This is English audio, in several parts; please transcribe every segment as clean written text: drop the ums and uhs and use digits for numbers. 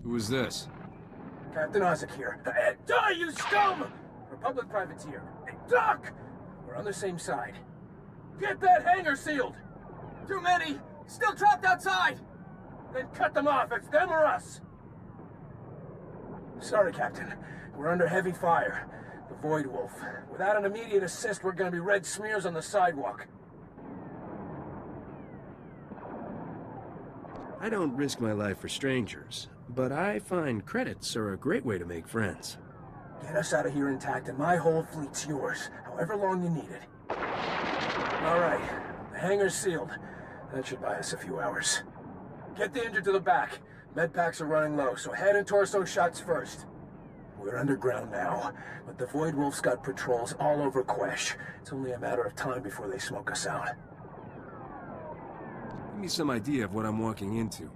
Who is this? Captain Isaac here. Hey, die, you scum! Republic privateer. Hey, Doc! We're on the same side. Get that hangar sealed! Too many! Still trapped outside! Then cut them off, it's them or us! Sorry, Captain. We're under heavy fire. The Voidwolf. Without an immediate assist, we're gonna be red smears on the sidewalk. I don't risk my life for strangers, but I find credits are a great way to make friends. Get us out of here intact and my whole fleet's yours, however long you need it. All right, the hangar's sealed. That should buy us a few hours. Get the injured to the back. Med packs are running low, so head and torso shots first. We're underground now, but the Voidwolf's got patrols all over Quesh. It's only a matter of time before they smoke us out. Give me some idea of what I'm walking into.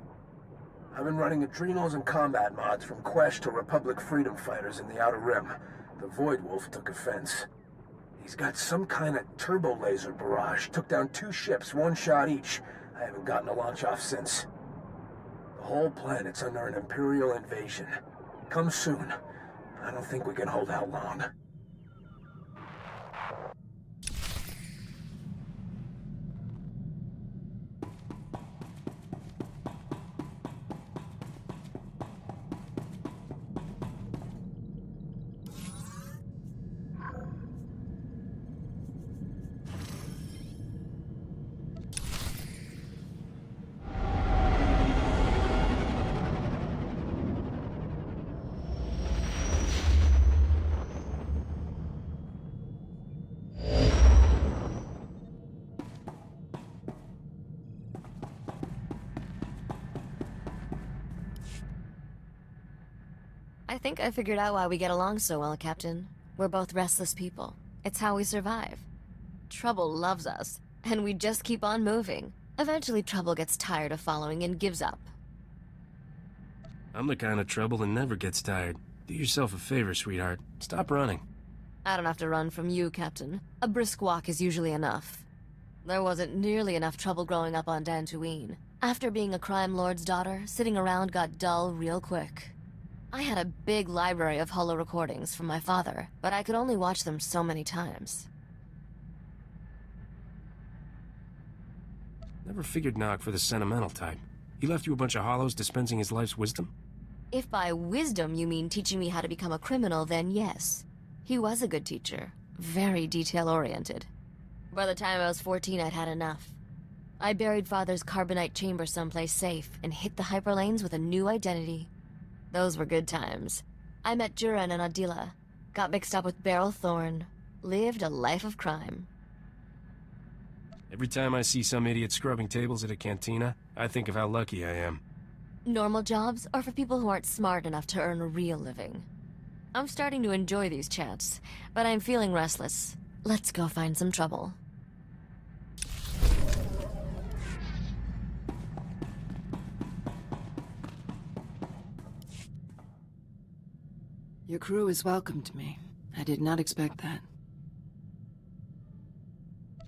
I've been running adrenals and combat mods from Quesh to Republic freedom fighters in the Outer Rim. The Voidwolf took offense. He's got some kind of turbo laser barrage. Took down 2 ships, 1 shot each. I haven't gotten a launch off since. The whole planet's under an Imperial invasion. Come soon. I don't think we can hold out long. I think I figured out why we get along so well, Captain. We're both restless people. It's how we survive. Trouble loves us, and we just keep on moving. Eventually, Trouble gets tired of following and gives up. I'm the kind of trouble that never gets tired. Do yourself a favor, sweetheart. Stop running. I don't have to run from you, Captain. A brisk walk is usually enough. There wasn't nearly enough trouble growing up on Dantooine. After being a crime lord's daughter, sitting around got dull real quick. I had a big library of holo recordings from my father, but I could only watch them so many times. Never figured Nog for the sentimental type. He left you a bunch of holos dispensing his life's wisdom? If by wisdom you mean teaching me how to become a criminal, then yes. He was a good teacher. Very detail-oriented. By the time I was 14, I'd had enough. I buried Father's carbonite chamber someplace safe and hit the hyperlanes with a new identity. Those were good times. I met Juran and Adila, got mixed up with Beryl Thorne, lived a life of crime. Every time I see some idiot scrubbing tables at a cantina, I think of how lucky I am. Normal jobs are for people who aren't smart enough to earn a real living. I'm starting to enjoy these chats, but I'm feeling restless. Let's go find some trouble. Your crew has welcomed me. I did not expect that.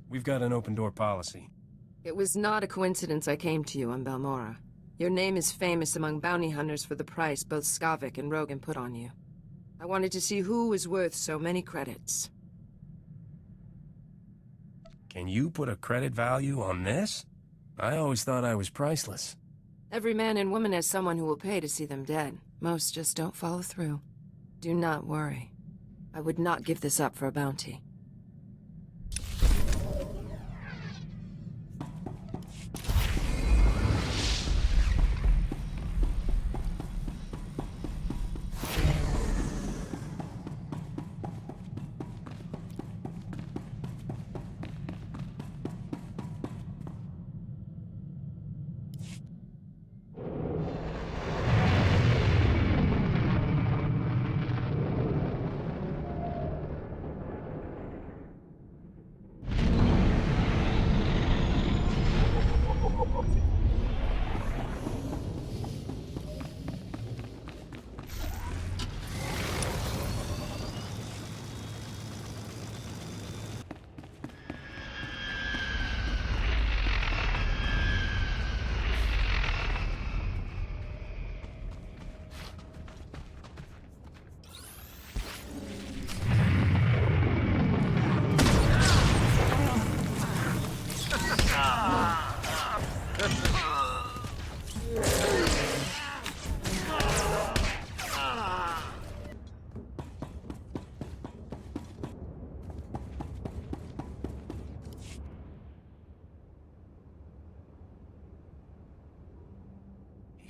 We've got an open-door policy. It was not a coincidence I came to you on Balmora. Your name is famous among bounty hunters for the price both Skavik and Rogan put on you. I wanted to see who was worth so many credits. Can you put a credit value on this? I always thought I was priceless. Every man and woman has someone who will pay to see them dead. Most just don't follow through. Do not worry. I would not give this up for a bounty.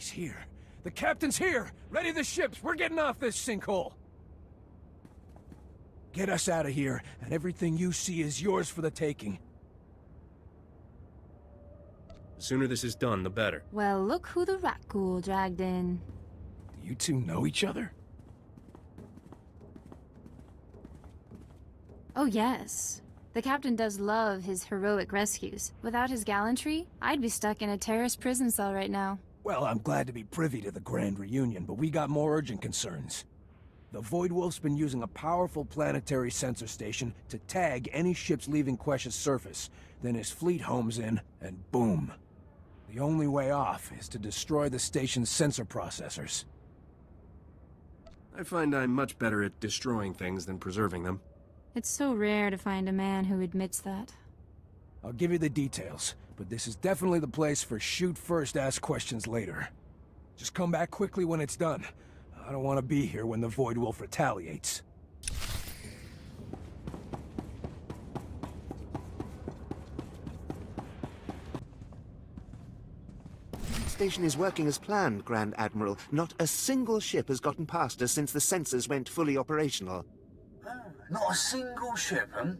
He's here. The captain's here! Ready the ships! We're getting off this sinkhole! Get us out of here, and everything you see is yours for the taking. The sooner this is done, the better. Well, look who the rat ghoul dragged in. Do you two know each other? Oh yes. The captain does love his heroic rescues. Without his gallantry, I'd be stuck in a terrorist prison cell right now. Well, I'm glad to be privy to the grand reunion, but we got more urgent concerns. The Voidwolf's been using a powerful planetary sensor station to tag any ships leaving Quesh's surface. Then his fleet homes in, and boom. The only way off is to destroy the station's sensor processors. I find I'm much better at destroying things than preserving them. It's so rare to find a man who admits that. I'll give you the details, but this is definitely the place for shoot first, ask questions later. Just come back quickly when it's done. I don't want to be here when the Voidwolf retaliates. The station is working as planned, Grand Admiral. Not a single ship has gotten past us since the sensors went fully operational. Not a single ship, huh?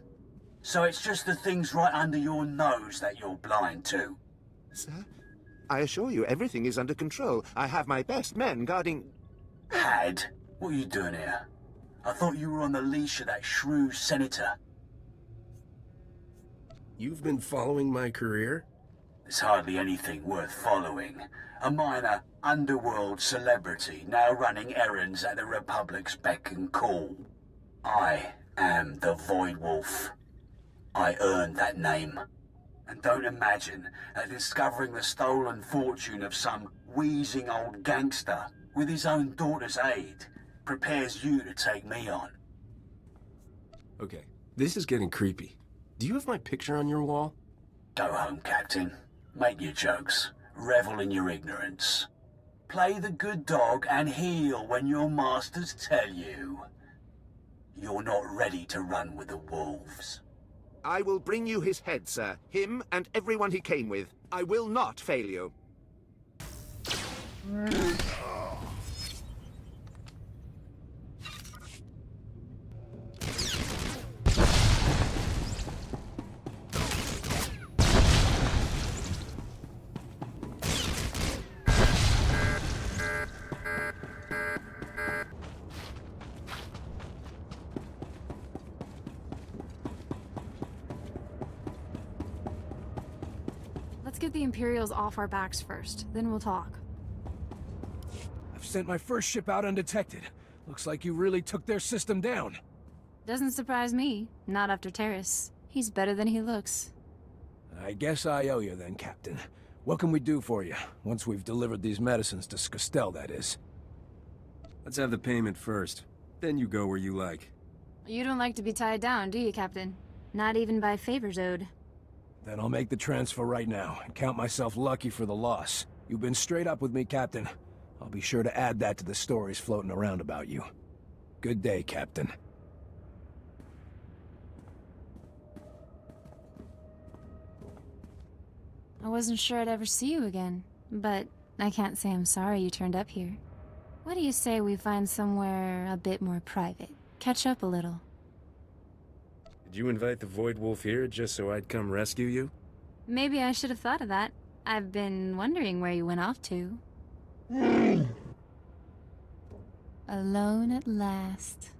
So it's just the things right under your nose that you're blind to? Sir? I assure you, everything is under control. I have my best men guarding... Had? What are you doing here? I thought you were on the leash of that shrew senator. You've been following my career? There's hardly anything worth following. A minor underworld celebrity now running errands at the Republic's beck and call. I am the Voidwolf. I earned that name. And don't imagine that discovering the stolen fortune of some wheezing old gangster with his own daughter's aid prepares you to take me on. Okay, this is getting creepy. Do you have my picture on your wall? Go home, Captain. Make your jokes. Revel in your ignorance. Play the good dog and heel when your masters tell you. You're not ready to run with the wolves. I will bring you his head, sir. Him and everyone he came with. I will not fail you. Let's get the Imperials off our backs first, then we'll talk. I've sent my first ship out undetected. Looks like you really took their system down. Doesn't surprise me. Not after Terrace. He's better than he looks. I guess I owe you then, Captain. What can we do for you, once we've delivered these medicines to Skostel, that is? Let's have the payment first. Then you go where you like. You don't like to be tied down, do you, Captain? Not even by favors owed. Then I'll make the transfer right now, and count myself lucky for the loss. You've been straight up with me, Captain. I'll be sure to add that to the stories floating around about you. Good day, Captain. I wasn't sure I'd ever see you again, but I can't say I'm sorry you turned up here. What do you say we find somewhere a bit more private? Catch up a little. Did you invite the Voidwolf here just so I'd come rescue you? Maybe I should have thought of that. I've been wondering where you went off to. Alone at last.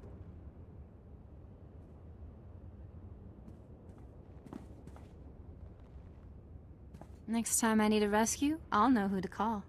Next time I need a rescue, I'll know who to call.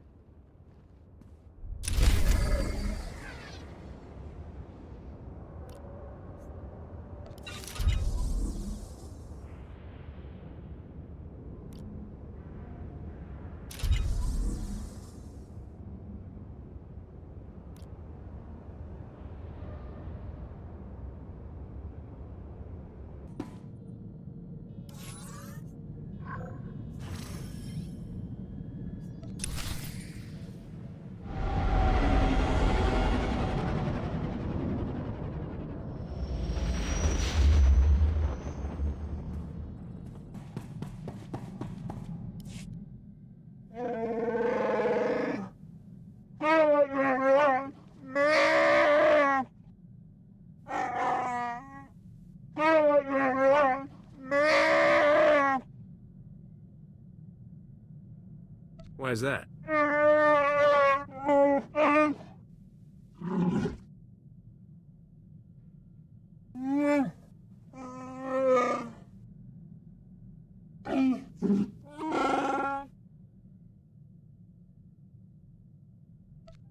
Why is that?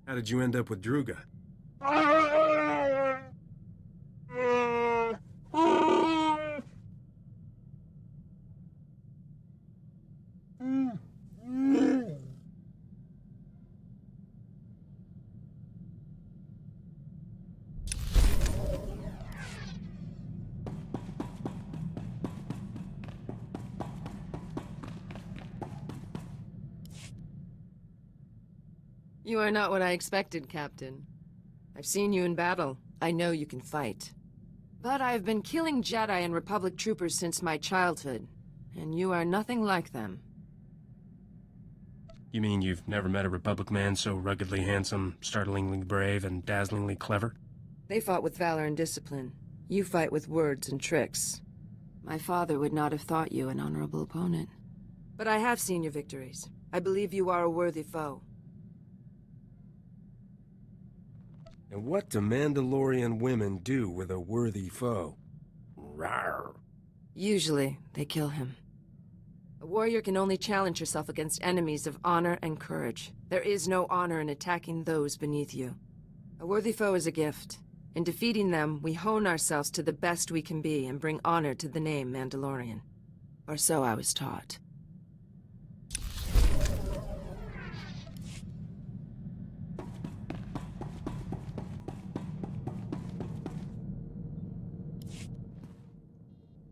How did you end up with Druga? You are not what I expected, Captain. I've seen you in battle. I know you can fight. But I've been killing Jedi and Republic troopers since my childhood, and you are nothing like them. You mean you've never met a Republic man so ruggedly handsome, startlingly brave, and dazzlingly clever? They fought with valor and discipline. You fight with words and tricks. My father would not have thought you an honorable opponent. But I have seen your victories. I believe you are a worthy foe. And what do Mandalorian women do with a worthy foe? Rawr. Usually, they kill him. A warrior can only challenge herself against enemies of honor and courage. There is no honor in attacking those beneath you. A worthy foe is a gift. In defeating them, we hone ourselves to the best we can be and bring honor to the name Mandalorian. Or so I was taught.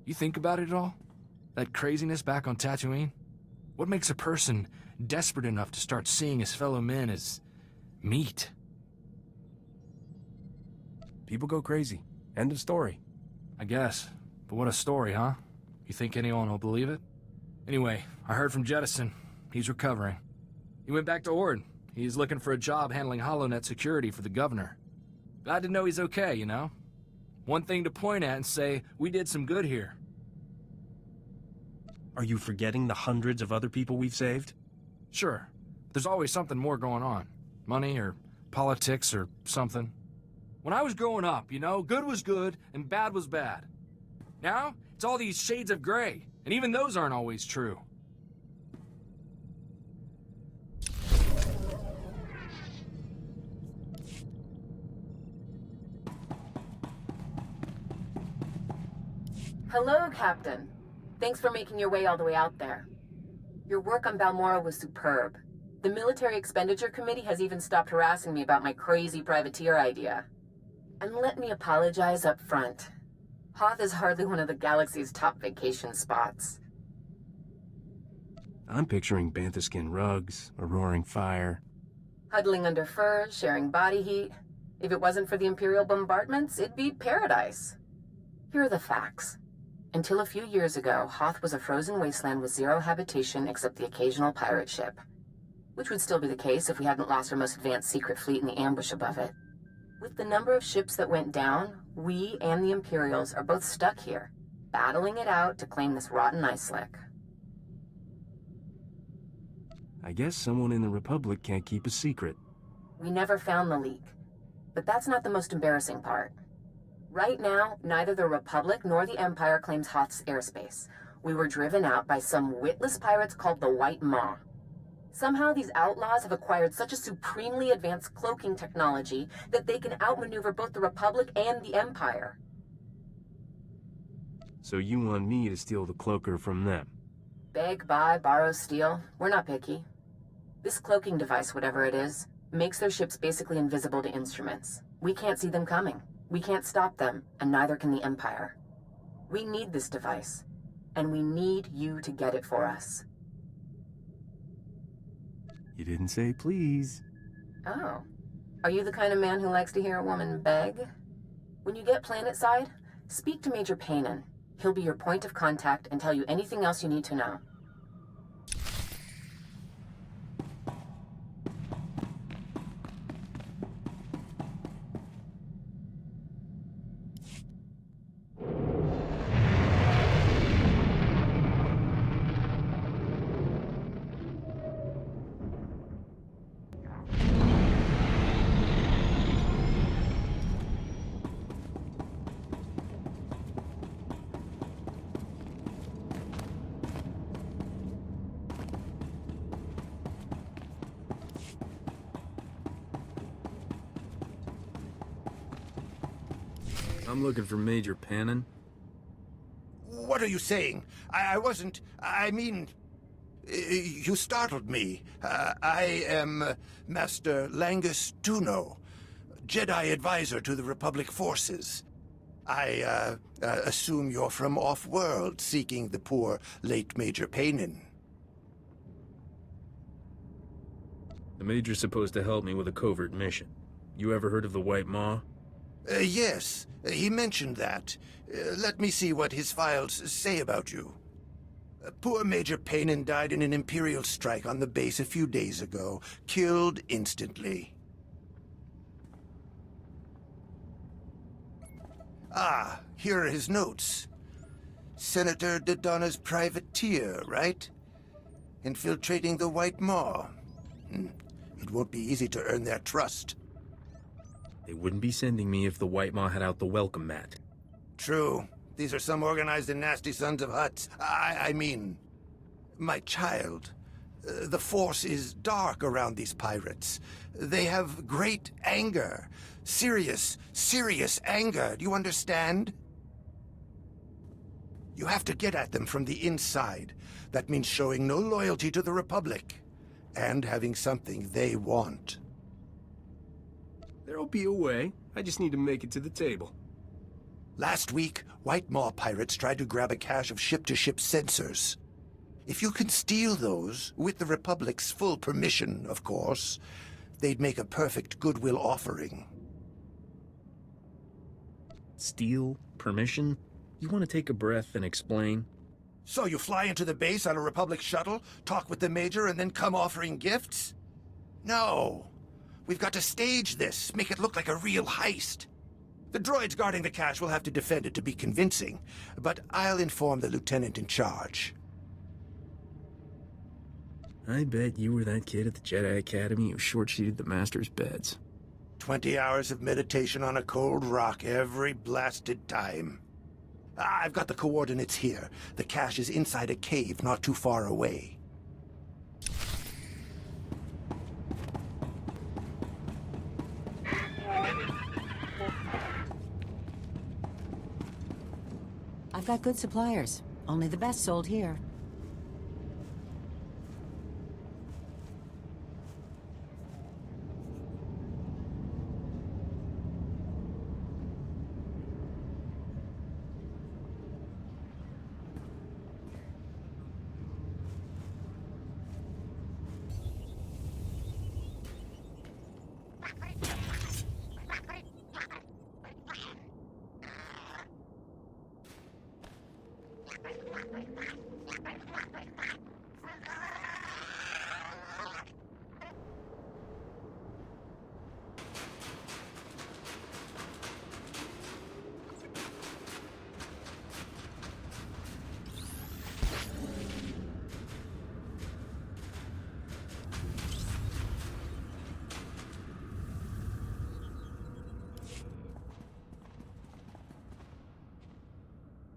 You think about it at all? That craziness back on Tatooine? What makes a person desperate enough to start seeing his fellow men as meat? People go crazy. End of story. I guess. But what a story, huh? You think anyone will believe it? Anyway, I heard from Jettison. He's recovering. He went back to Ord. He's looking for a job handling HoloNet security for the governor. Glad to know he's okay, you know? One thing to point at and say, we did some good here. Are you forgetting the hundreds of other people we've saved? Sure. There's always something more going on. Money or politics or something. When I was growing up, you know, good was good and bad was bad. Now, it's all these shades of gray, and even those aren't always true. Hello, Captain. Thanks for making your way all the way out there. Your work on Balmorra was superb. The Military Expenditure Committee has even stopped harassing me about my crazy privateer idea. And let me apologize up front. Hoth is hardly one of the galaxy's top vacation spots. I'm picturing bantha skin rugs, a roaring fire. Huddling under furs, sharing body heat. If it wasn't for the Imperial bombardments, it'd be paradise. Here are the facts. Until a few years ago, Hoth was a frozen wasteland with zero habitation except the occasional pirate ship. Which would still be the case if we hadn't lost our most advanced secret fleet in the ambush above it. With the number of ships that went down, we and the Imperials are both stuck here, battling it out to claim this rotten ice slick. I guess someone in the Republic can't keep a secret. We never found the leak. But that's not the most embarrassing part. Right now, neither the Republic nor the Empire claims Hoth's airspace. We were driven out by some witless pirates called the White Maw. Somehow these outlaws have acquired such a supremely advanced cloaking technology that they can outmaneuver both the Republic and the Empire. So you want me to steal the cloaker from them? Beg, buy, borrow, steal. We're not picky. This cloaking device, whatever it is, makes their ships basically invisible to instruments. We can't see them coming. We can't stop them, and neither can the Empire. We need this device, and we need you to get it for us. You didn't say please. Oh. Are you the kind of man who likes to hear a woman beg? When you get planetside, speak to Major Paynon. He'll be your point of contact and tell you anything else you need to know. I'm looking for Major Pannon. What are you saying? I wasn't... I mean... You startled me. I am Master Langus Duno, Jedi advisor to the Republic forces. I assume you're from off-world, seeking the poor late Major Pannon. The Major's supposed to help me with a covert mission. You ever heard of the White Maw? Yes, he mentioned that. Let me see what his files say about you. Poor Major Pannon died in an Imperial strike on the base a few days ago. Killed instantly. Ah, here are his notes. Senator Dodonna's privateer, right? Infiltrating the White Maw. It won't be easy to earn their trust. They wouldn't be sending me if the White Maw had out the welcome mat. True. These are some organized and nasty sons of Hutts. I mean, my child. The Force is dark around these pirates. They have great anger. Serious anger. Do you understand? You have to get at them from the inside. That means showing no loyalty to the Republic. And having something they want. There'll be a way. I just need to make it to the table. Last week, White Maw pirates tried to grab a cache of ship-to-ship sensors. If you can steal those, with the Republic's full permission, of course, they'd make a perfect goodwill offering. Steal? Permission? You want to take a breath and explain? So you fly into the base on a Republic shuttle, talk with the Major, and then come offering gifts? No. We've got to stage this, make it look like a real heist. The droids guarding the cache will have to defend it to be convincing, but I'll inform the lieutenant in charge. I bet you were that kid at the Jedi Academy who short-sheeted the Master's beds. 20 hours of meditation on a cold rock every blasted time. I've got the coordinates here. The cache is inside a cave not too far away. I've got good suppliers. Only the best sold here.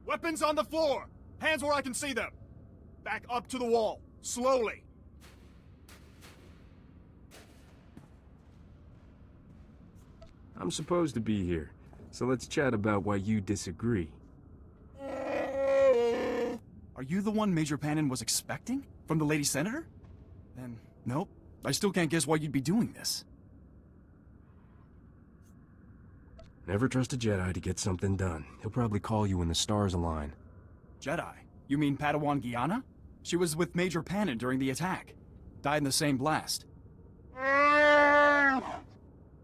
Weapons on the floor! Hands where I can see them! Back up to the wall, slowly! I'm supposed to be here, so let's chat about why you disagree. Are you the one Major Pannon was expecting? From the Lady Senator? Then, nope. I still can't guess why you'd be doing this. Never trust a Jedi to get something done. He'll probably call you when the stars align. Jedi? You mean Padawan Guyana? She was with Major Pannon during the attack. Died in the same blast.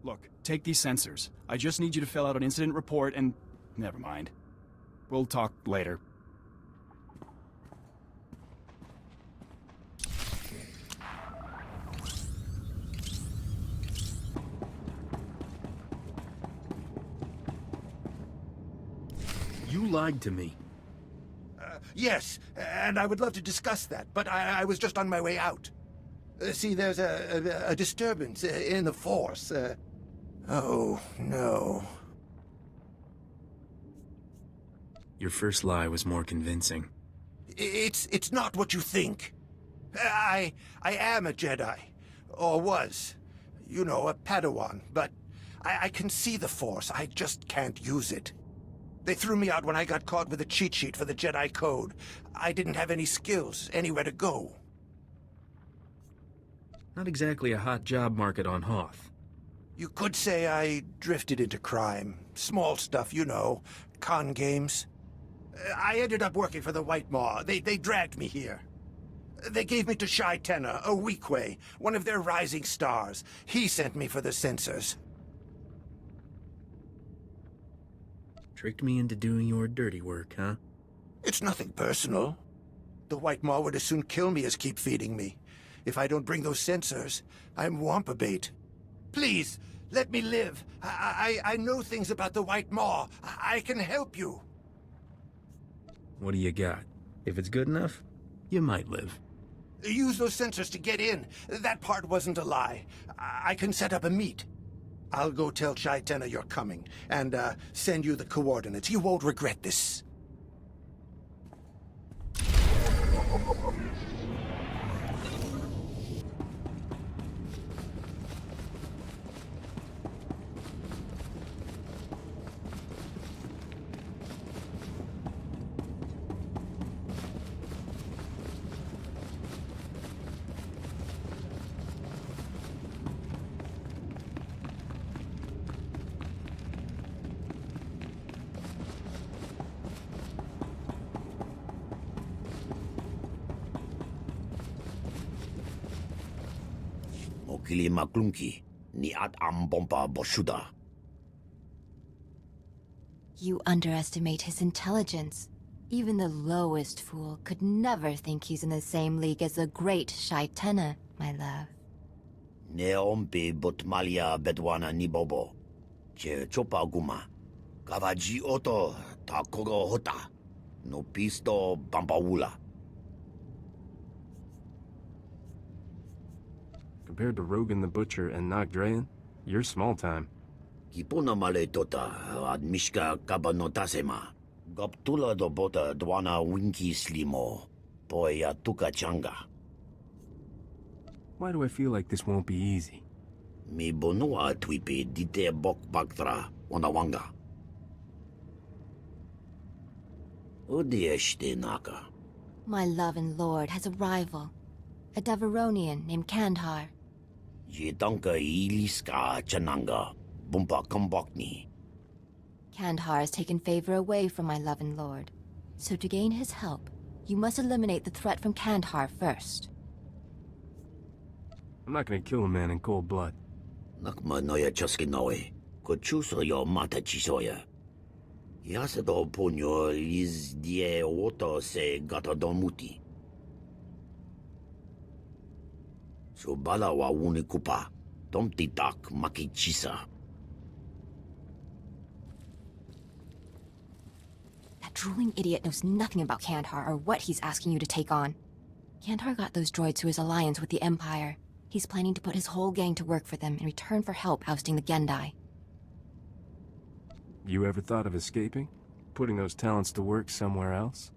Look, take these sensors. I just need you to fill out an incident report and... never mind. We'll talk later. You lied to me. Yes, and I would love to discuss that, but I was just on my way out. See, there's a disturbance in the Force. Oh, no. Your first lie was more convincing. It's not what you think. I am a Jedi. Or was. You know, a Padawan, but I can see the Force. I just can't use it. They threw me out when I got caught with a cheat sheet for the Jedi Code. I didn't have any skills, anywhere to go. Not exactly a hot job market on Hoth. You could say I drifted into crime. Small stuff, you know. Con games. I ended up working for the White Maw. They dragged me here. They gave me to Shai Tenna, a Weequay, one of their rising stars. He sent me for the censors. Tricked me into doing your dirty work, huh? It's nothing personal. The White Maw would as soon kill me as keep feeding me. If I don't bring those censors, I'm wampa bait. Please, let me live. I know things about the White Maw. I can help you. What do you got? If it's good enough, you might live. Use those sensors to get in. That part wasn't a lie. I can set up a meet. I'll go tell Shai Tenna you're coming, and send you the coordinates. You won't regret this. Kili maklunki ni at ambompa boshuda. You underestimate his intelligence. Even the lowest fool could never think he's in the same league as the great Shai Tenna, my love. Neompe botmalia bedwana nibobo. Che chopa guma. Kavaji oto takogo hota. No pisto bampawula. Compared to Rogan the Butcher and Nogdrayan, you're small time. Kipuna male tota ad mishka kabanotasema. Gaptula do bota dwana winki slimo. Poya tuka changa. Why do I feel like this won't be easy? Mi bonua twipe dite bok baktra onawanga. Odieshte naka. My love and lord has a rival, a Deveronian named Kandhar. Yetanka iliska chananga, bumpa kambokni. Kandhar has taken favor away from my love and lord. So to gain his help, you must eliminate the threat from Kandhar first. I'm not gonna kill a man in cold blood. Nakma noya chaskinoe, kochuso yo mata chisoya. Yasado ponyo liz die woto se gata domuti. So bala wa unikupa, tomtitak makichisa. That drooling idiot knows nothing about Kandhar or what he's asking you to take on. Kandhar got those droids through his alliance with the Empire. He's planning to put his whole gang to work for them in return for help ousting the Gendai. You ever thought of escaping? Putting those talents to work somewhere else?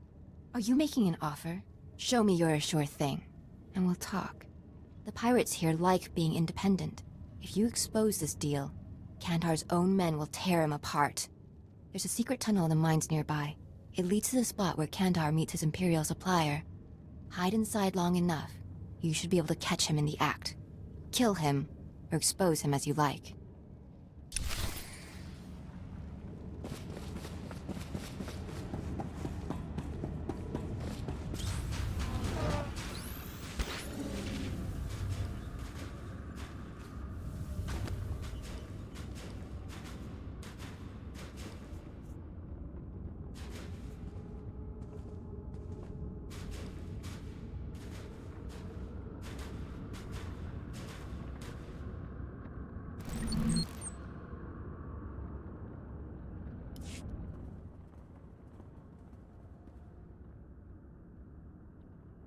Are you making an offer? Show me you're a sure thing, and we'll talk. The pirates here like being independent. If you expose this deal, Kandhar's own men will tear him apart. There's a secret tunnel in the mines nearby. It leads to the spot where Kandhar meets his Imperial supplier. Hide inside long enough. You should be able to catch him in the act. Kill him, or expose him as you like.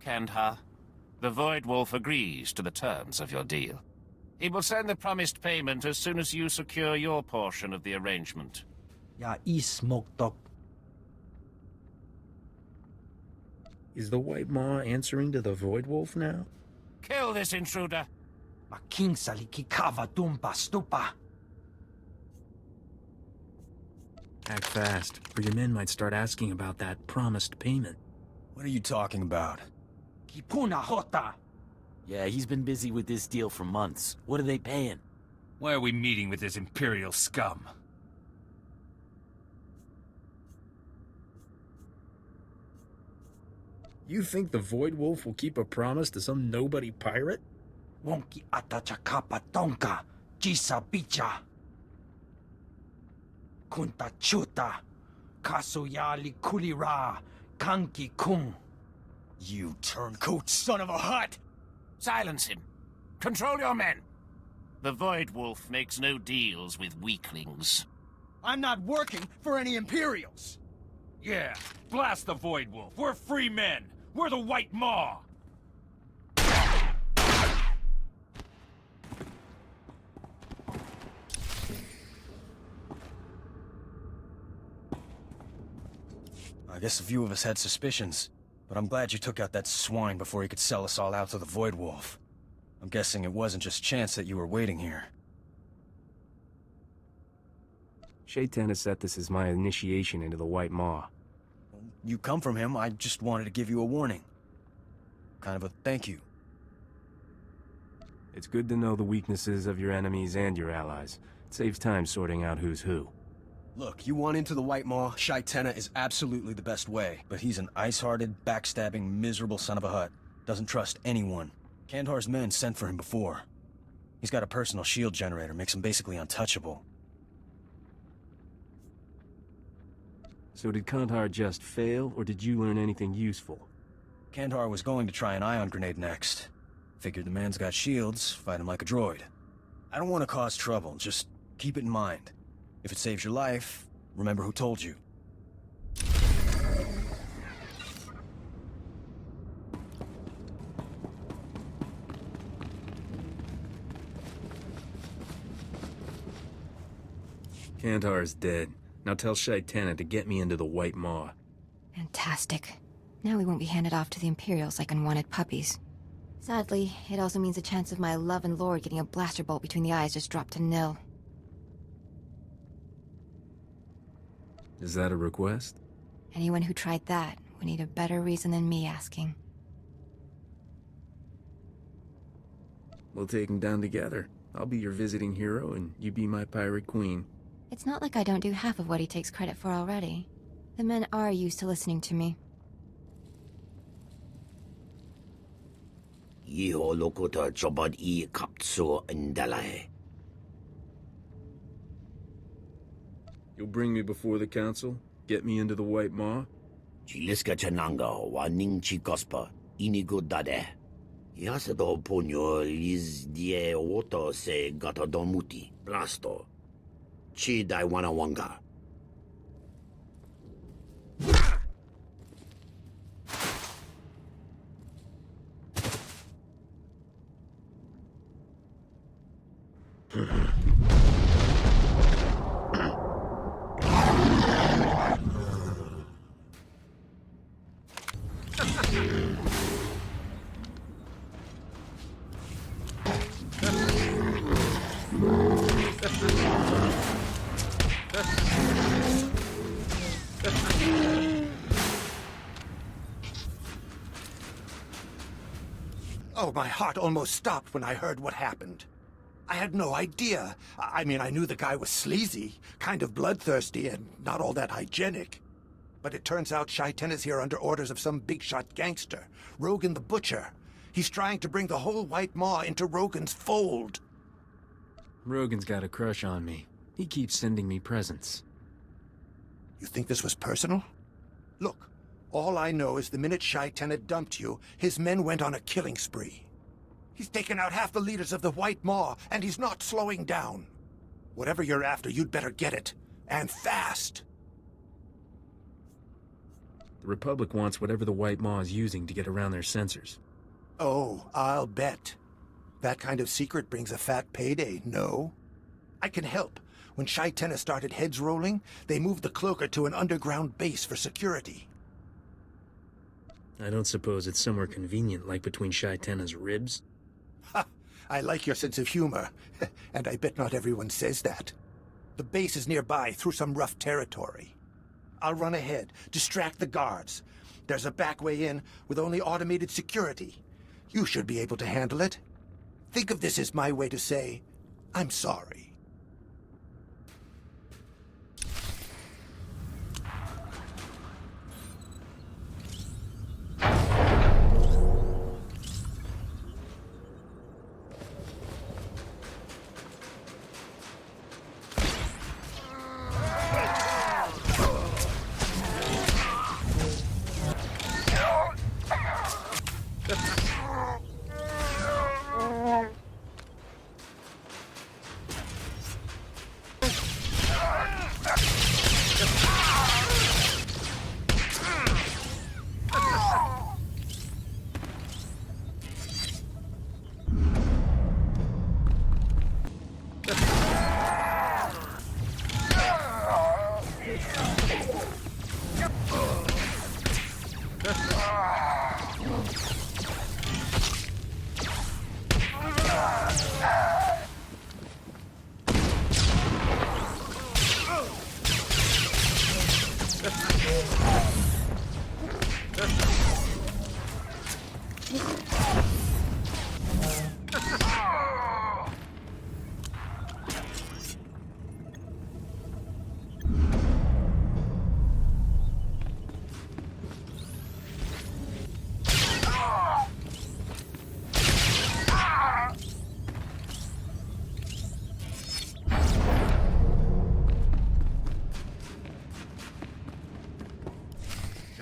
Kandhar, the Voidwolf agrees to the terms of your deal. He will send the promised payment as soon as you secure your portion of the arrangement. Ya smoke dog. Is the White Maw answering to the Voidwolf now? Kill this intruder! Making saliki kava dumpa stupa. Act fast, or your men might start asking about that promised payment. What are you talking about? Kipuna Hota. Yeah, he's been busy with this deal for months. What are they paying? Why are we meeting with this Imperial scum? You think the Voidwolf will keep a promise to some nobody pirate? Wonki atachakapa tonka. Jisa bicha. Kunta chuta. Kasuyali kulira. Kanki kung. You turncoat son of a Hutt! Silence him. Control your men. The Voidwolf makes no deals with weaklings. I'm not working for any Imperials! Yeah, blast the Voidwolf. We're free men. We're the White Maw. I guess a few of us had suspicions, but I'm glad you took out that swine before he could sell us all out to the Voidwolf. I'm guessing it wasn't just chance that you were waiting here. Shaitan has set this as my initiation into the White Maw. You come from him, I just wanted to give you a warning. Kind of a thank you. It's good to know the weaknesses of your enemies and your allies. It saves time sorting out who's who. Look, you want into the White Maw, Shai-Tenna is absolutely the best way. But he's an ice-hearted, backstabbing, miserable son of a Hutt. Doesn't trust anyone. Kandhar's men sent for him before. He's got a personal shield generator, makes him basically untouchable. So did Kandhar just fail, or did you learn anything useful? Kandhar was going to try an ion grenade next. Figured the man's got shields, fight him like a droid. I don't want to cause trouble, just keep it in mind. If it saves your life, remember who told you. Kandhar is dead. Now tell Shai-Tenna to get me into the White Maw. Fantastic. Now we won't be handed off to the Imperials like unwanted puppies. Sadly, it also means the chance of my love and lord getting a blaster bolt between the eyes just dropped to nil. Is that a request? Anyone who tried that would need a better reason than me asking. We'll take him down together. I'll be your visiting hero, and you be my pirate queen. It's not like I don't do half of what he takes credit for already. The men are used to listening to me. Yiho lokuta chobad I kapso indalahe. You'll bring me before the council? Get me into the White Maw? Chiliska chananga wa ning chikospa inigo dade. Yasado ponyo liz die woto se gata domuti blasto. Chi dai wana wanga. Oh, my heart almost stopped when I heard what happened. I had no idea. I mean, I knew the guy was sleazy, kind of bloodthirsty, and not all that hygienic. But it turns out Shai-Tenna's here under orders of some big-shot gangster, Rogan the Butcher. He's trying to bring the whole White Maw into Rogan's fold. Rogan's got a crush on me. He keeps sending me presents. You think this was personal? Look, all I know is the minute Shai-Tenna dumped you, his men went on a killing spree. He's taken out half the leaders of the White Maw, and he's not slowing down. Whatever you're after, you'd better get it. And fast. The Republic wants whatever the White Maw is using to get around their censors. Oh, I'll bet. That kind of secret brings a fat payday, no? I can help. When Shai-Tenna started heads rolling, they moved the cloaker to an underground base for security. I don't suppose it's somewhere convenient, like between Shai-Tenna's ribs? Ha! I like your sense of humor, and I bet not everyone says that. The base is nearby, through some rough territory. I'll run ahead, distract the guards. There's a back way in with only automated security. You should be able to handle it. Think of this as my way to say, I'm sorry.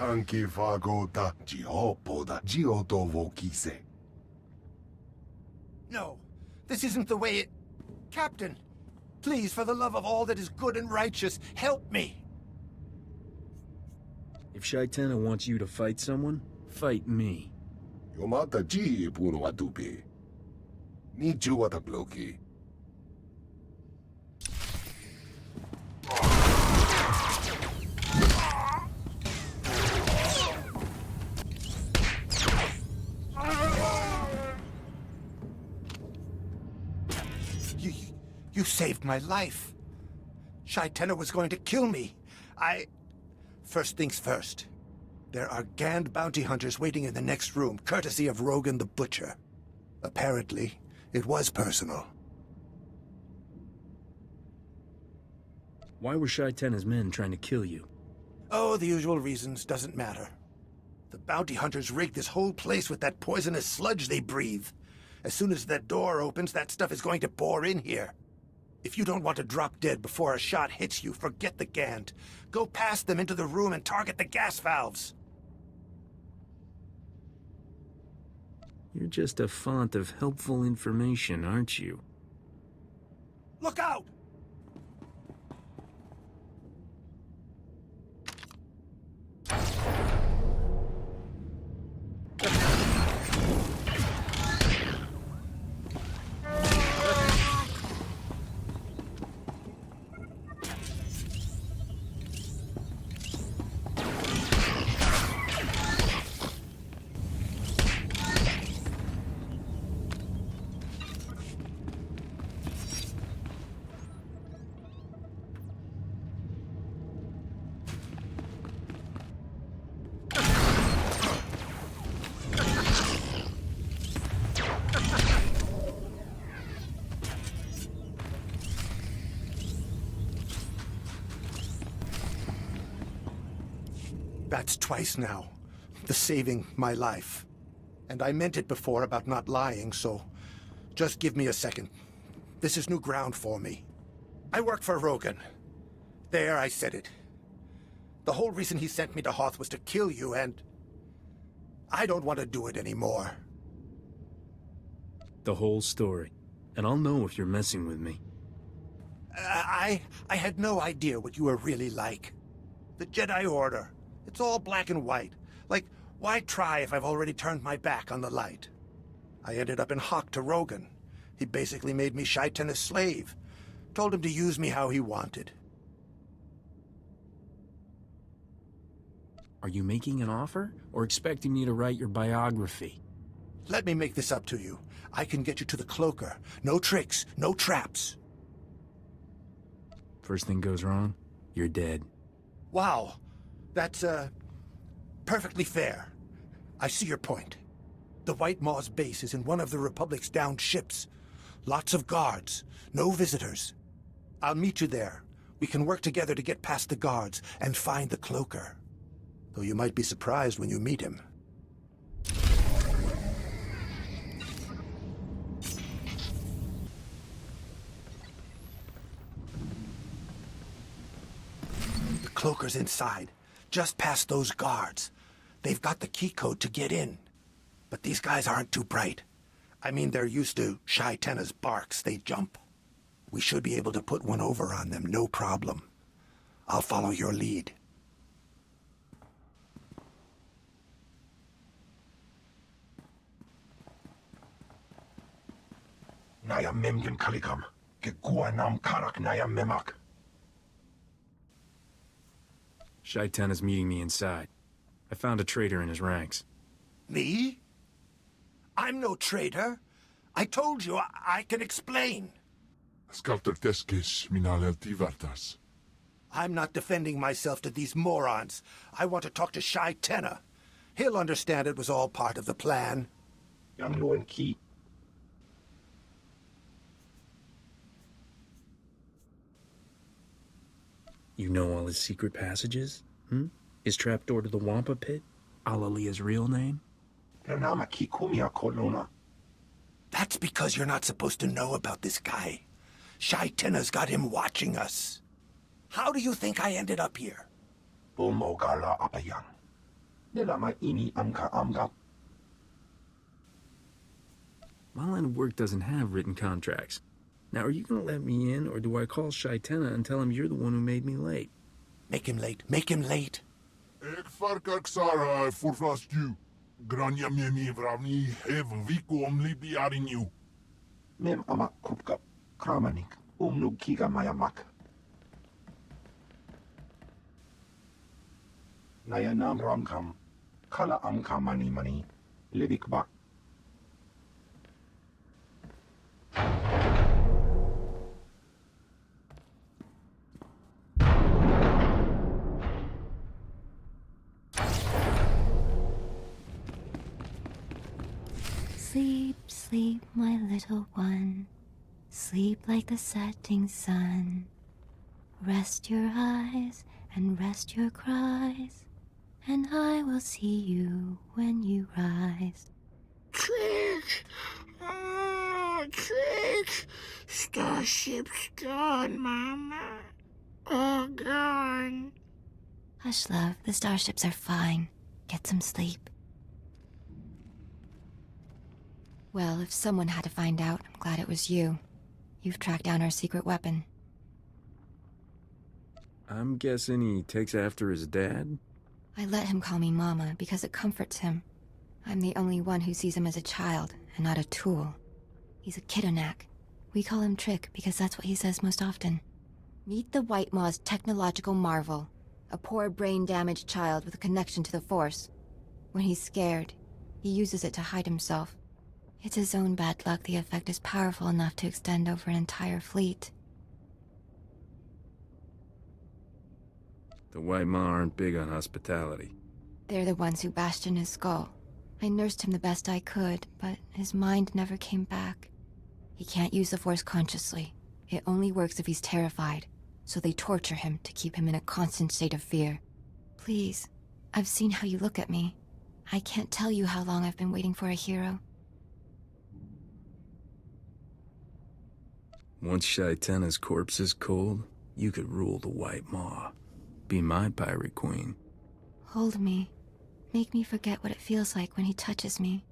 Anche fagota giopoda gioto vokise. No, this isn't the way it... Captain, please, for the love of all that is good and righteous, help me! If Shaitana wants you to fight someone, fight me. Yomata ji puno atupe. Ni juwata bloki. You saved my life. Shaitana was going to kill me. First things first. There are Gand bounty hunters waiting in the next room, courtesy of Rogan the Butcher. Apparently, it was personal. Why were Shaitana's men trying to kill you? Oh, the usual reasons. Doesn't matter. The bounty hunters rigged this whole place with that poisonous sludge they breathe. As soon as that door opens, that stuff is going to pour in here. If you don't want to drop dead before a shot hits you, forget the Gand. Go past them into the room and target the gas valves. You're just a font of helpful information, aren't you? Look out! That's twice now. The saving my life. And I meant it before about not lying, so just give me a second. This is new ground for me. I work for Rogan. There, I said it. The whole reason he sent me to Hoth was to kill you, and I don't want to do it anymore. The whole story. And I'll know if you're messing with me. I had no idea what you were really like. The Jedi Order. It's all black and white. Like, why try if I've already turned my back on the light? I ended up in Hock to Rogan. He basically made me Shaitana's slave. Told him to use me how he wanted. Are you making an offer, or expecting me to write your biography? Let me make this up to you. I can get you to the cloaker. No tricks, no traps. First thing goes wrong, you're dead. Wow. That's, perfectly fair. I see your point. The White Maw's base is in one of the Republic's downed ships. Lots of guards. No visitors. I'll meet you there. We can work together to get past the guards and find the cloaker. Though you might be surprised when you meet him. The cloaker's inside, just past those guards. They've got the key code to get in. But these guys aren't too bright. I mean, they're used to Shai Tenna's barks. They jump. We should be able to put one over on them, no problem. I'll follow your lead. Naya memgen kalikam. Ke nam karak naya memak. Shai Tenna's meeting me inside. I found a traitor in his ranks. Me? I'm no traitor. I told you I can explain. Skalterteskes minalelti vartas. I'm not defending myself to these morons. I want to talk to Shai Tenna. He'll understand it was all part of the plan. Young Loen Key. You know all his secret passages? His trapdoor to the Wampa Pit? Alalia's real name? That's because you're not supposed to know about this guy. Shai Tenna's got him watching us. How do you think I ended up here? My line of work doesn't have written contracts. Now, are you gonna let me in, or do I call Shai Tenna and tell him you're the one who made me late? Make him late. Make him late. Ik farkar ksara furfast you. Grania memi vravni hev viku omlidi arinyu. Mem amak kupka kramanik umnu kiga mayamak. Naya nam ramkam. Kala amka mani libik bak. Sleep, sleep, my little one. Sleep like the setting sun. Rest your eyes and rest your cries, and I will see you when you rise. Trick! Oh, Trick! Starship's gone, Mama. All gone. Hush, love. The starships are fine. Get some sleep. Well, if someone had to find out, I'm glad it was you. You've tracked down our secret weapon. I'm guessing he takes after his dad? I let him call me Mama because it comforts him. I'm the only one who sees him as a child and not a tool. He's a Kidonak. We call him Trick because that's what he says most often. Meet the White Maw's technological marvel. A poor brain-damaged child with a connection to the Force. When he's scared, he uses it to hide himself. It's his own bad luck the effect is powerful enough to extend over an entire fleet. The White Maw aren't big on hospitality. They're the ones who bashed in his skull. I nursed him the best I could, but his mind never came back. He can't use the Force consciously. It only works if he's terrified, so they torture him to keep him in a constant state of fear. Please, I've seen how you look at me. I can't tell you how long I've been waiting for a hero. Once Shai Tenna's corpse is cold, you could rule the White Maw. Be my pirate queen. Hold me. Make me forget what it feels like when he touches me.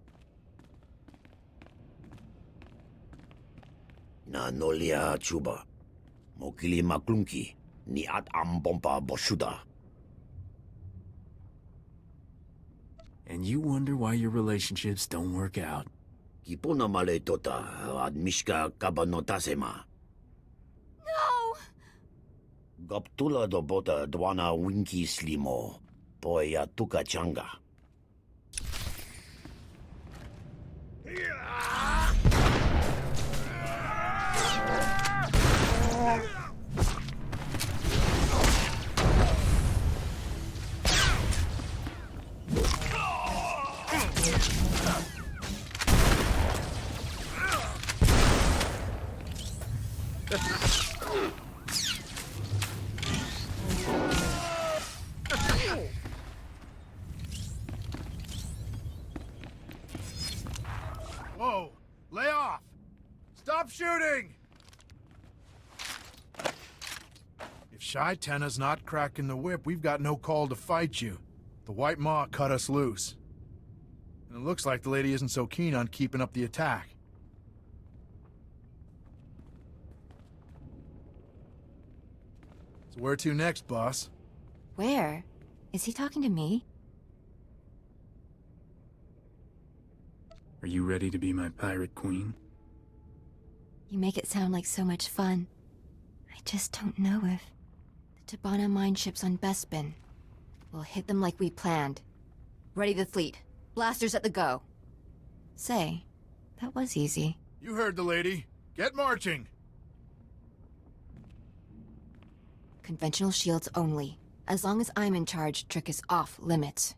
Na nolia chuba. Mokili maklunki. Ni at ambompa boshuda. And you wonder why your relationships don't work out. Kipuna male tota ad mishka kabanotasema. No! Gaptula do bota dwana winki slimo. Poya tuka changa. Shy-Tenna's not cracking the whip. We've got no call to fight you. The White Maw cut us loose. And it looks like the lady isn't so keen on keeping up the attack. So where to next, boss? Where? Is he talking to me? Are you ready to be my pirate queen? You make it sound like so much fun. I just don't know if... The Tabana mine ships on Bespin. We'll hit them like we planned. Ready the fleet. Blasters at the go. Say, that was easy. You heard the lady. Get marching! Conventional shields only. As long as I'm in charge, Trick is off limits.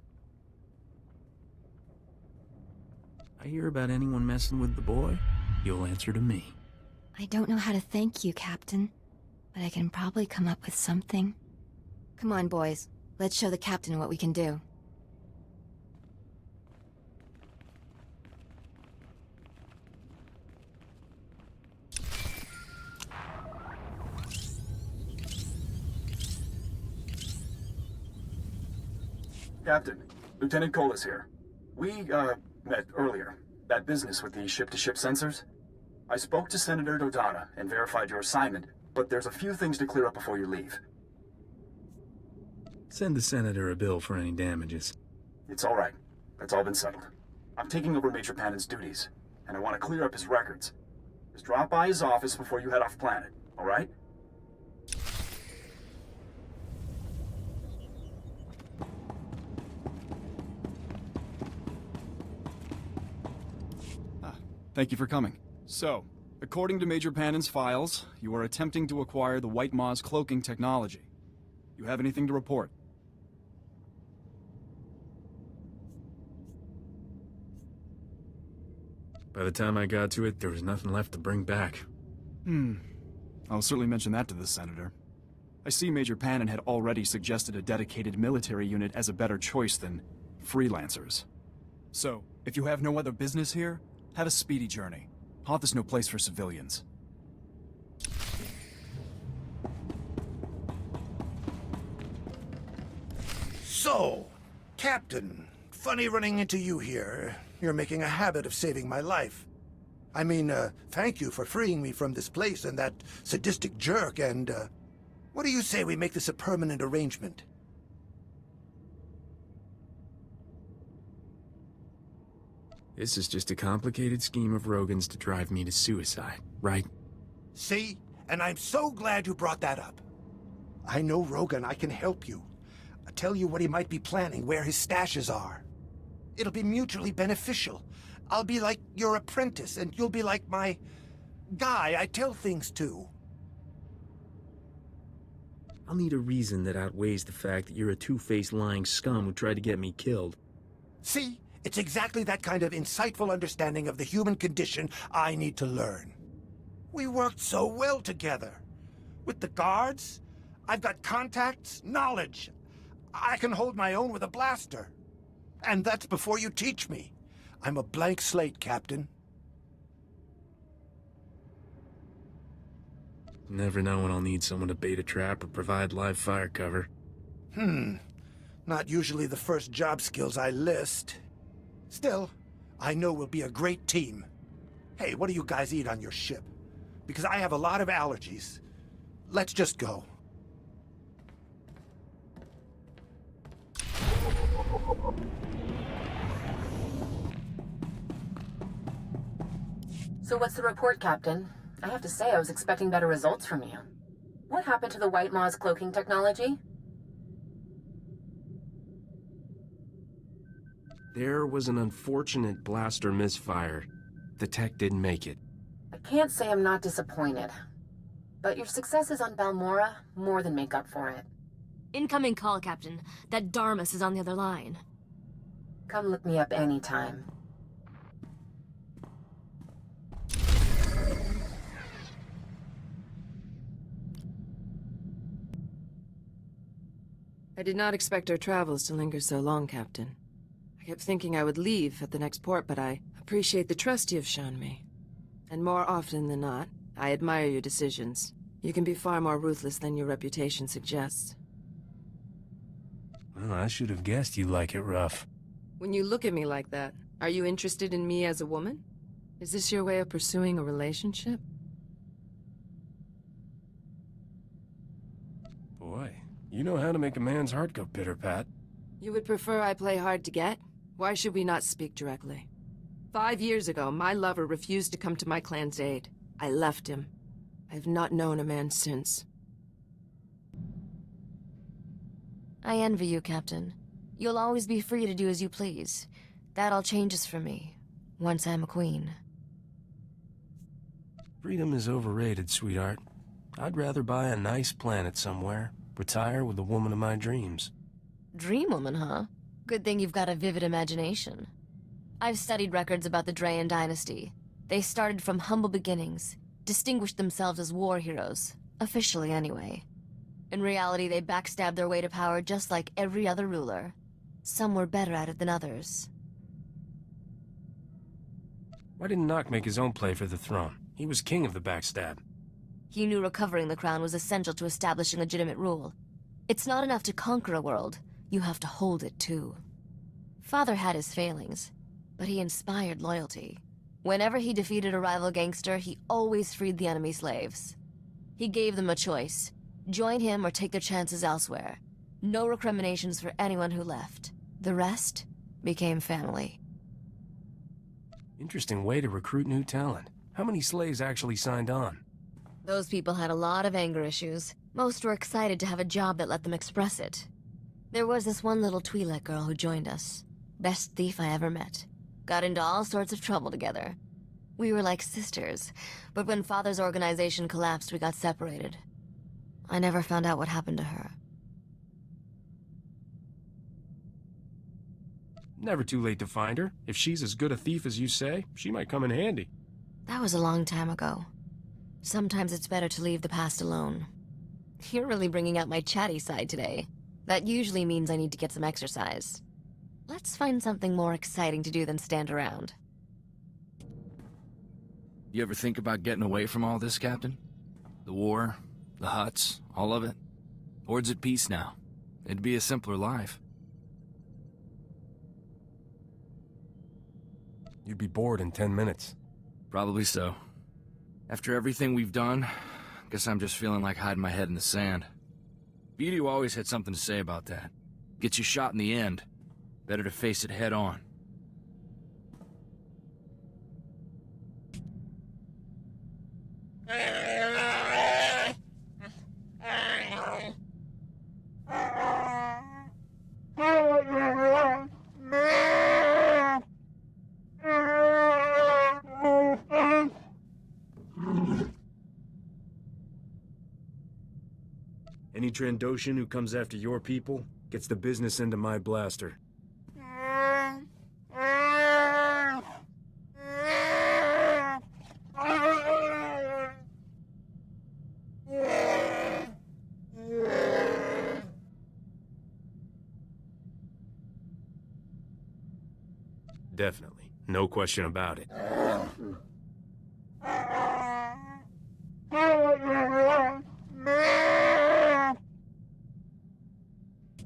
I hear about anyone messing with the boy, you'll answer to me. I don't know how to thank you, Captain, but I can probably come up with something. Come on, boys. Let's show the Captain what we can do. Captain, Lieutenant Cole is here. We, met earlier. That business with the ship-to-ship sensors. I spoke to Senator Dodonna and verified your assignment, but there's a few things to clear up before you leave. Send the Senator a bill for any damages. It's all right. That's all been settled. I'm taking over Major Pannon's duties, and I want to clear up his records. Just drop by his office before you head off planet, all right? Thank you for coming. So, according to Major Pannon's files, you are attempting to acquire the White Maw's cloaking technology. You have anything to report? By the time I got to it, there was nothing left to bring back. I'll certainly mention that to the Senator. I see Major Pannon had already suggested a dedicated military unit as a better choice than freelancers. So, if you have no other business here, have a speedy journey. Hoth is no place for civilians. So, Captain, funny running into you here. You're making a habit of saving my life. I mean, thank you for freeing me from this place and that sadistic jerk, and, what do you say we make this a permanent arrangement? This is just a complicated scheme of Rogan's to drive me to suicide, right? See? And I'm so glad you brought that up. I know Rogan, I can help you. I'll tell you what he might be planning, where his stashes are. It'll be mutually beneficial. I'll be like your apprentice, and you'll be like my guy I tell things to. I'll need a reason that outweighs the fact that you're a two-faced lying scum who tried to get me killed. See? It's exactly that kind of insightful understanding of the human condition I need to learn. We worked so well together. With the guards, I've got contacts, knowledge. I can hold my own with a blaster. And that's before you teach me. I'm a blank slate, Captain. Never know when I'll need someone to bait a trap or provide live fire cover. Not usually the first job skills I list. Still, I know we'll be a great team. Hey, what do you guys eat on your ship? Because I have a lot of allergies. Let's just go. So what's the report, Captain? I have to say I was expecting better results from you. What happened to the White Maw's cloaking technology? There was an unfortunate blaster misfire. The tech didn't make it. I can't say I'm not disappointed. But your successes on Balmora more than make up for it. Incoming call, Captain. That Darmus is on the other line. Come look me up anytime. I did not expect our travels to linger so long, Captain. I kept thinking I would leave at the next port, but I appreciate the trust you have shown me. And more often than not, I admire your decisions. You can be far more ruthless than your reputation suggests. Well, I should have guessed you like it rough. When you look at me like that, are you interested in me as a woman? Is this your way of pursuing a relationship? Boy, you know how to make a man's heart go pitter-pat. You would prefer I play hard to get? Why should we not speak directly? 5 years ago, my lover refused to come to my clan's aid. I left him. I have not known a man since. I envy you, Captain. You'll always be free to do as you please. That all changes for me, once I'm a queen. Freedom is overrated, sweetheart. I'd rather buy a nice planet somewhere, retire with the woman of my dreams. Dream woman, huh? Good thing you've got a vivid imagination. I've studied records about the Drayan dynasty. They started from humble beginnings, distinguished themselves as war heroes, officially anyway. In reality, they backstabbed their way to power just like every other ruler. Some were better at it than others. Why didn't Nock make his own play for the throne? He was king of the backstab. He knew recovering the crown was essential to establishing legitimate rule. It's not enough to conquer a world, you have to hold it too. Father had his failings, but he inspired loyalty. Whenever he defeated a rival gangster, he always freed the enemy slaves. He gave them a choice. Join him or take their chances elsewhere. No recriminations for anyone who left. The rest became family. Interesting way to recruit new talent. How many slaves actually signed on? Those people had a lot of anger issues. Most were excited to have a job that let them express it. There was this one little Twi'lek girl who joined us. Best thief I ever met. Got into all sorts of trouble together. We were like sisters, but when Father's organization collapsed, we got separated. I never found out what happened to her. Never too late to find her. If she's as good a thief as you say, she might come in handy. That was a long time ago. Sometimes it's better to leave the past alone. You're really bringing out my chatty side today. That usually means I need to get some exercise. Let's find something more exciting to do than stand around. You ever think about getting away from all this, Captain? The war, the Hutts, all of it? Hord's at peace now. It'd be a simpler life. You'd be bored in 10 minutes. Probably so. After everything we've done, guess I'm just feeling like hiding my head in the sand. BD always had something to say about that. Gets you shot in the end. Better to face it head on. Any Trandoshan who comes after your people gets the business into my blaster. Definitely. No question about it.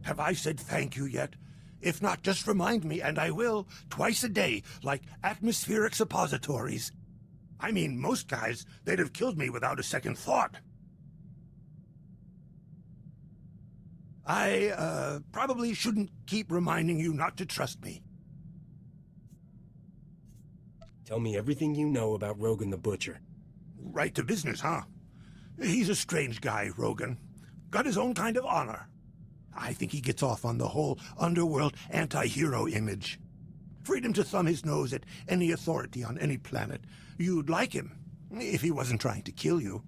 Have I said thank you yet? If not, just remind me, and I will, twice a day, like atmospheric suppositories. I mean, most guys, they'd have killed me without a second thought. I, probably shouldn't keep reminding you not to trust me. Tell me everything you know about Rogan the Butcher. Right to business, huh? He's a strange guy, Rogan. Got his own kind of honor. I think he gets off on the whole underworld anti-hero image. Freedom to thumb his nose at any authority on any planet. You'd like him, if he wasn't trying to kill you.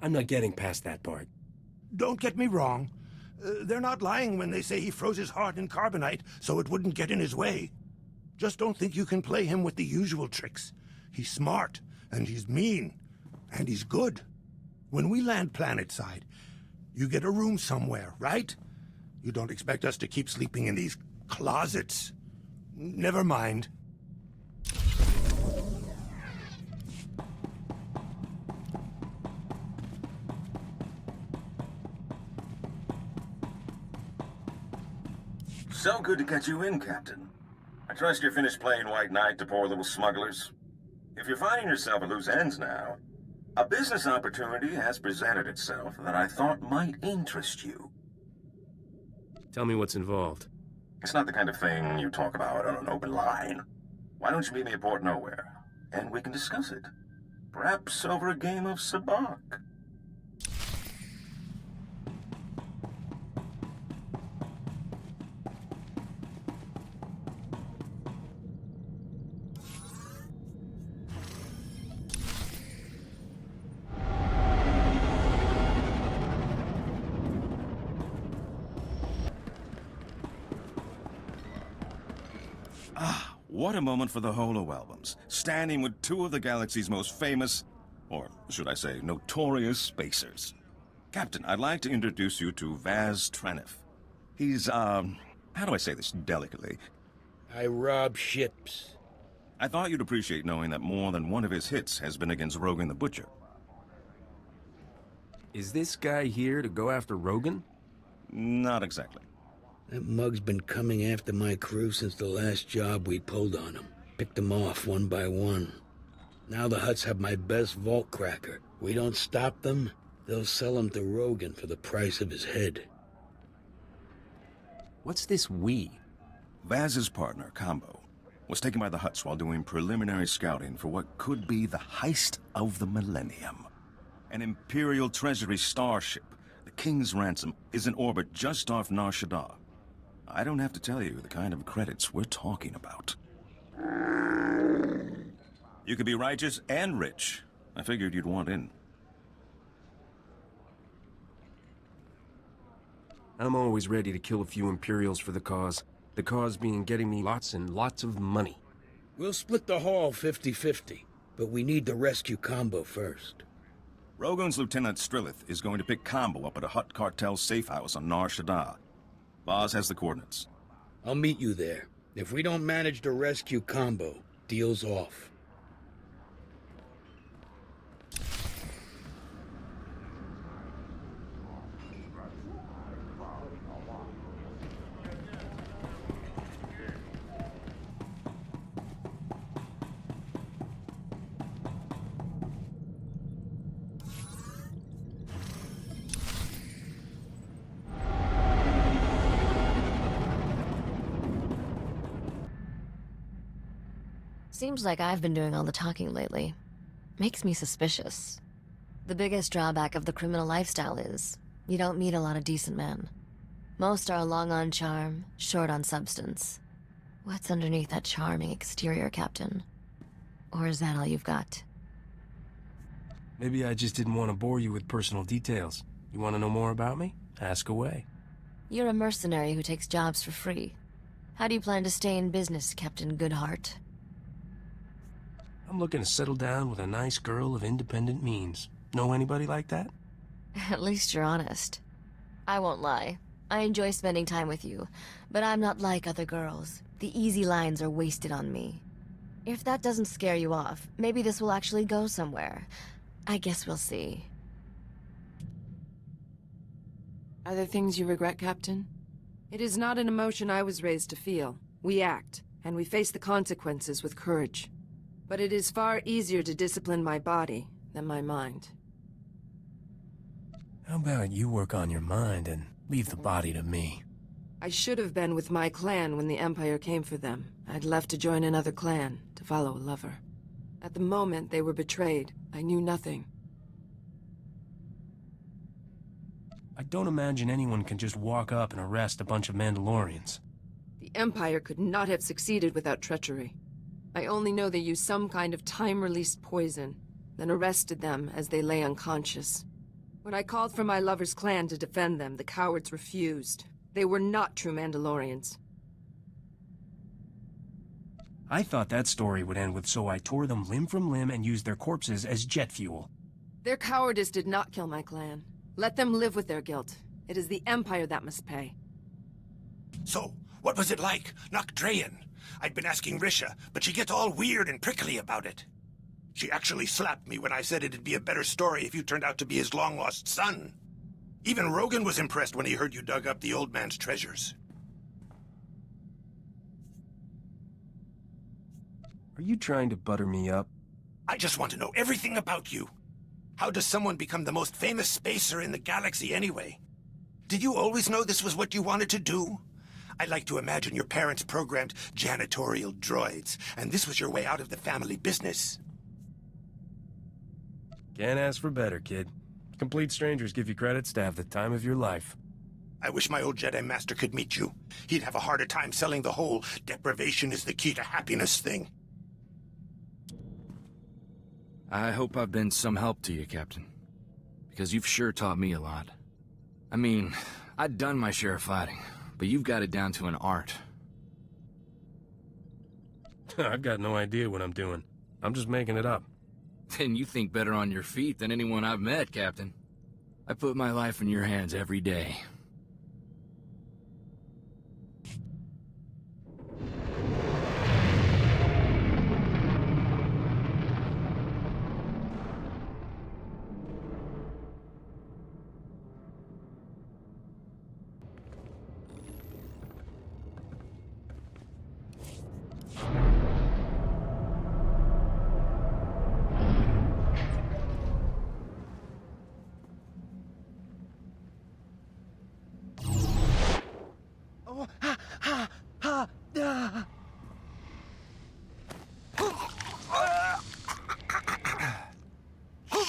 I'm not getting past that part. Don't get me wrong. They're not lying when they say he froze his heart in carbonite so it wouldn't get in his way. Just don't think you can play him with the usual tricks. He's smart, and he's mean, and he's good. When we land planetside, you get a room somewhere, right? You don't expect us to keep sleeping in these closets. Never mind. So good to catch you in, Captain. I trust you're finished playing White Knight to poor little smugglers. If you're finding yourself at loose ends now, a business opportunity has presented itself that I thought might interest you. Tell me what's involved. It's not the kind of thing you talk about on an open line. Why don't you meet me at Port Nowhere, and we can discuss it? Perhaps over a game of sabacc. What a moment for the Holo albums, standing with two of the galaxy's most famous, or should I say, notorious spacers. Captain, I'd like to introduce you to Vaz Treniff. He's, how do I say this delicately? I rob ships. I thought you'd appreciate knowing that more than one of his hits has been against Rogan the Butcher. Is this guy here to go after Rogan? Not exactly. That mug's been coming after my crew since the last job we pulled on him. Picked them off one by one. Now the Hutts have my best vault cracker. We don't stop them, they'll sell him to Rogan for the price of his head. What's this we? Vaz's partner, Combo, was taken by the Hutts while doing preliminary scouting for what could be the heist of the millennium. An Imperial Treasury starship, the King's Ransom, is in orbit just off Nar Shaddaa. I don't have to tell you the kind of credits we're talking about. You could be righteous and rich. I figured you'd want in. I'm always ready to kill a few Imperials for the cause. The cause being getting me lots and lots of money. We'll split the haul 50-50, but we need to rescue Combo first. Rogan's Lieutenant Strillith is going to pick Combo up at a Hutt cartel safe house on Nar Shaddaa. Vaz has the coordinates. I'll meet you there. If we don't manage to rescue Combo, deal's off. Seems like I've been doing all the talking lately. Makes me suspicious. The biggest drawback of the criminal lifestyle is you don't meet a lot of decent men. Most are long on charm, short on substance. What's underneath that charming exterior, Captain? Or is that all you've got? Maybe I just didn't want to bore you with personal details. You want to know more about me? Ask away. You're a mercenary who takes jobs for free. How do you plan to stay in business, Captain Goodheart? I'm looking to settle down with a nice girl of independent means. Know anybody like that? At least you're honest. I won't lie. I enjoy spending time with you, but I'm not like other girls. The easy lines are wasted on me. If that doesn't scare you off, maybe this will actually go somewhere. I guess we'll see. Are there things you regret, Captain? It is not an emotion I was raised to feel. We act, and we face the consequences with courage. But it is far easier to discipline my body than my mind. How about you work on your mind and leave the body to me? I should have been with my clan when the Empire came for them. I'd left to join another clan, to follow a lover. At the moment they were betrayed, I knew nothing. I don't imagine anyone can just walk up and arrest a bunch of Mandalorians. The Empire could not have succeeded without treachery. I only know they used some kind of time-released poison, then arrested them as they lay unconscious. When I called for my lover's clan to defend them, the cowards refused. They were not true Mandalorians. I thought that story would end with so I tore them limb from limb and used their corpses as jet fuel. Their cowardice did not kill my clan. Let them live with their guilt. It is the Empire that must pay. So, what was it like, Noctrayan? I'd been asking Risha, but she gets all weird and prickly about it. She actually slapped me when I said it'd be a better story if you turned out to be his long-lost son. Even Rogan was impressed when he heard you dug up the old man's treasures. Are you trying to butter me up? I just want to know everything about you. How does someone become the most famous spacer in the galaxy anyway? Did you always know this was what you wanted to do? I like to imagine your parents programmed janitorial droids, and this was your way out of the family business. Can't ask for better, kid. Complete strangers give you credits to have the time of your life. I wish my old Jedi Master could meet you. He'd have a harder time selling the whole deprivation is the key to happiness thing. I hope I've been some help to you, Captain. Because you've sure taught me a lot. I mean, I'd done my share of fighting, but you've got it down to an art. I've got no idea what I'm doing. I'm just making it up. Then you think better on your feet than anyone I've met, Captain. I put my life in your hands every day.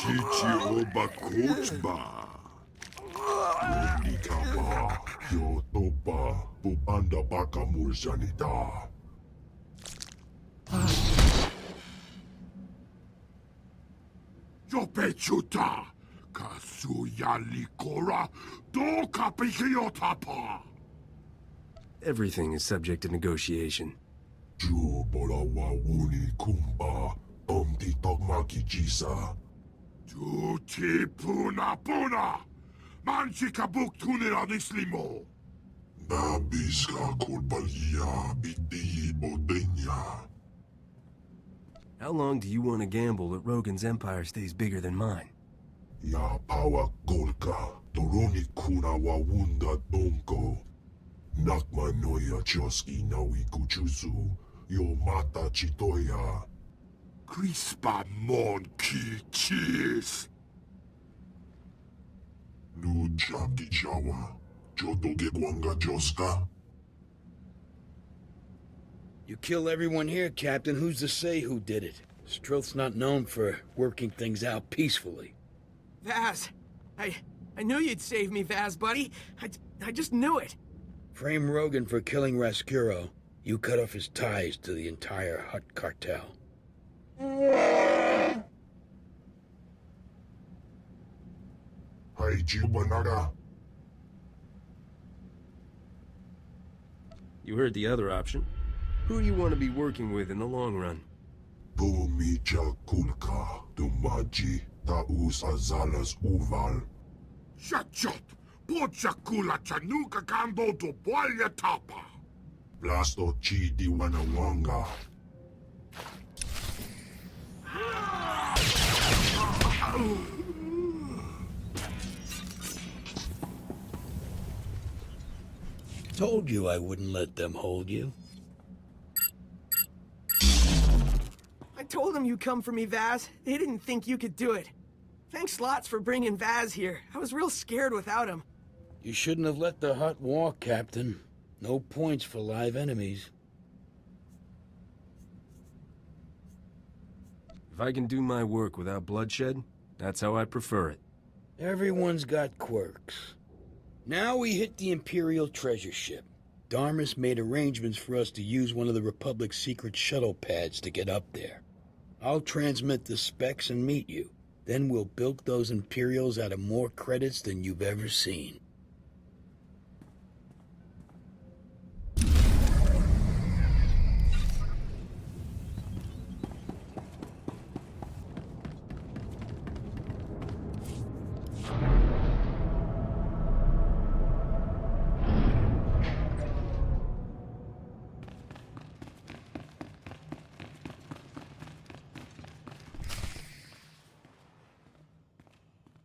Shichioba Kochba. Nikaba, Yotoba, Bubanda Baka Murjanita. Yopechuta, Kasuya Likora, Do Kapikiotapa. Everything is subject to negotiation. Jubolawa Wuni Kumba, Omdi Togmaki Jisa. Tuti Puna Puna, Manchikabuk Tunira Nislimo. Nabiska Kulbalia, Biti Bodenya. How long do you want to gamble that Rogan's empire stays bigger than mine? Ya Pawa Golka, Toroni Kuna Wawunda Donko. Nakma Noya Choski Nawi Kuchuzu, Yo Mata Chitoya. Crispa Monkey Cheese. Nu Jaki Jawa, Jodoge Gwanga Joska. You kill everyone here, Captain. Who's to say who did it? Stroth's not known for working things out peacefully. Vaz! I knew you'd save me, Vaz, buddy. I just knew it. Frame Rogan for killing Rascuro. You cut off his ties to the entire Hutt cartel. You heard the other option. Who do you want to be working with in the long run? Bumija Kulka, Dumaji, Taus Azalas Uval. Shachot, Pochakula Chanuka Kando to Boya Tapa. Blasto Chi Diwanawanga. Told you I wouldn't let them hold you. I told them you'd come for me, Vaz. They didn't think you could do it. Thanks lots for bringing Vaz here. I was real scared without him. You shouldn't have let the Hutt walk, Captain. No points for live enemies. If I can do my work without bloodshed, that's how I prefer it. Everyone's got quirks. Now we hit the Imperial treasure ship. Darmus made arrangements for us to use one of the Republic's secret shuttle pads to get up there. I'll transmit the specs and meet you. Then we'll bilk those Imperials out of more credits than you've ever seen.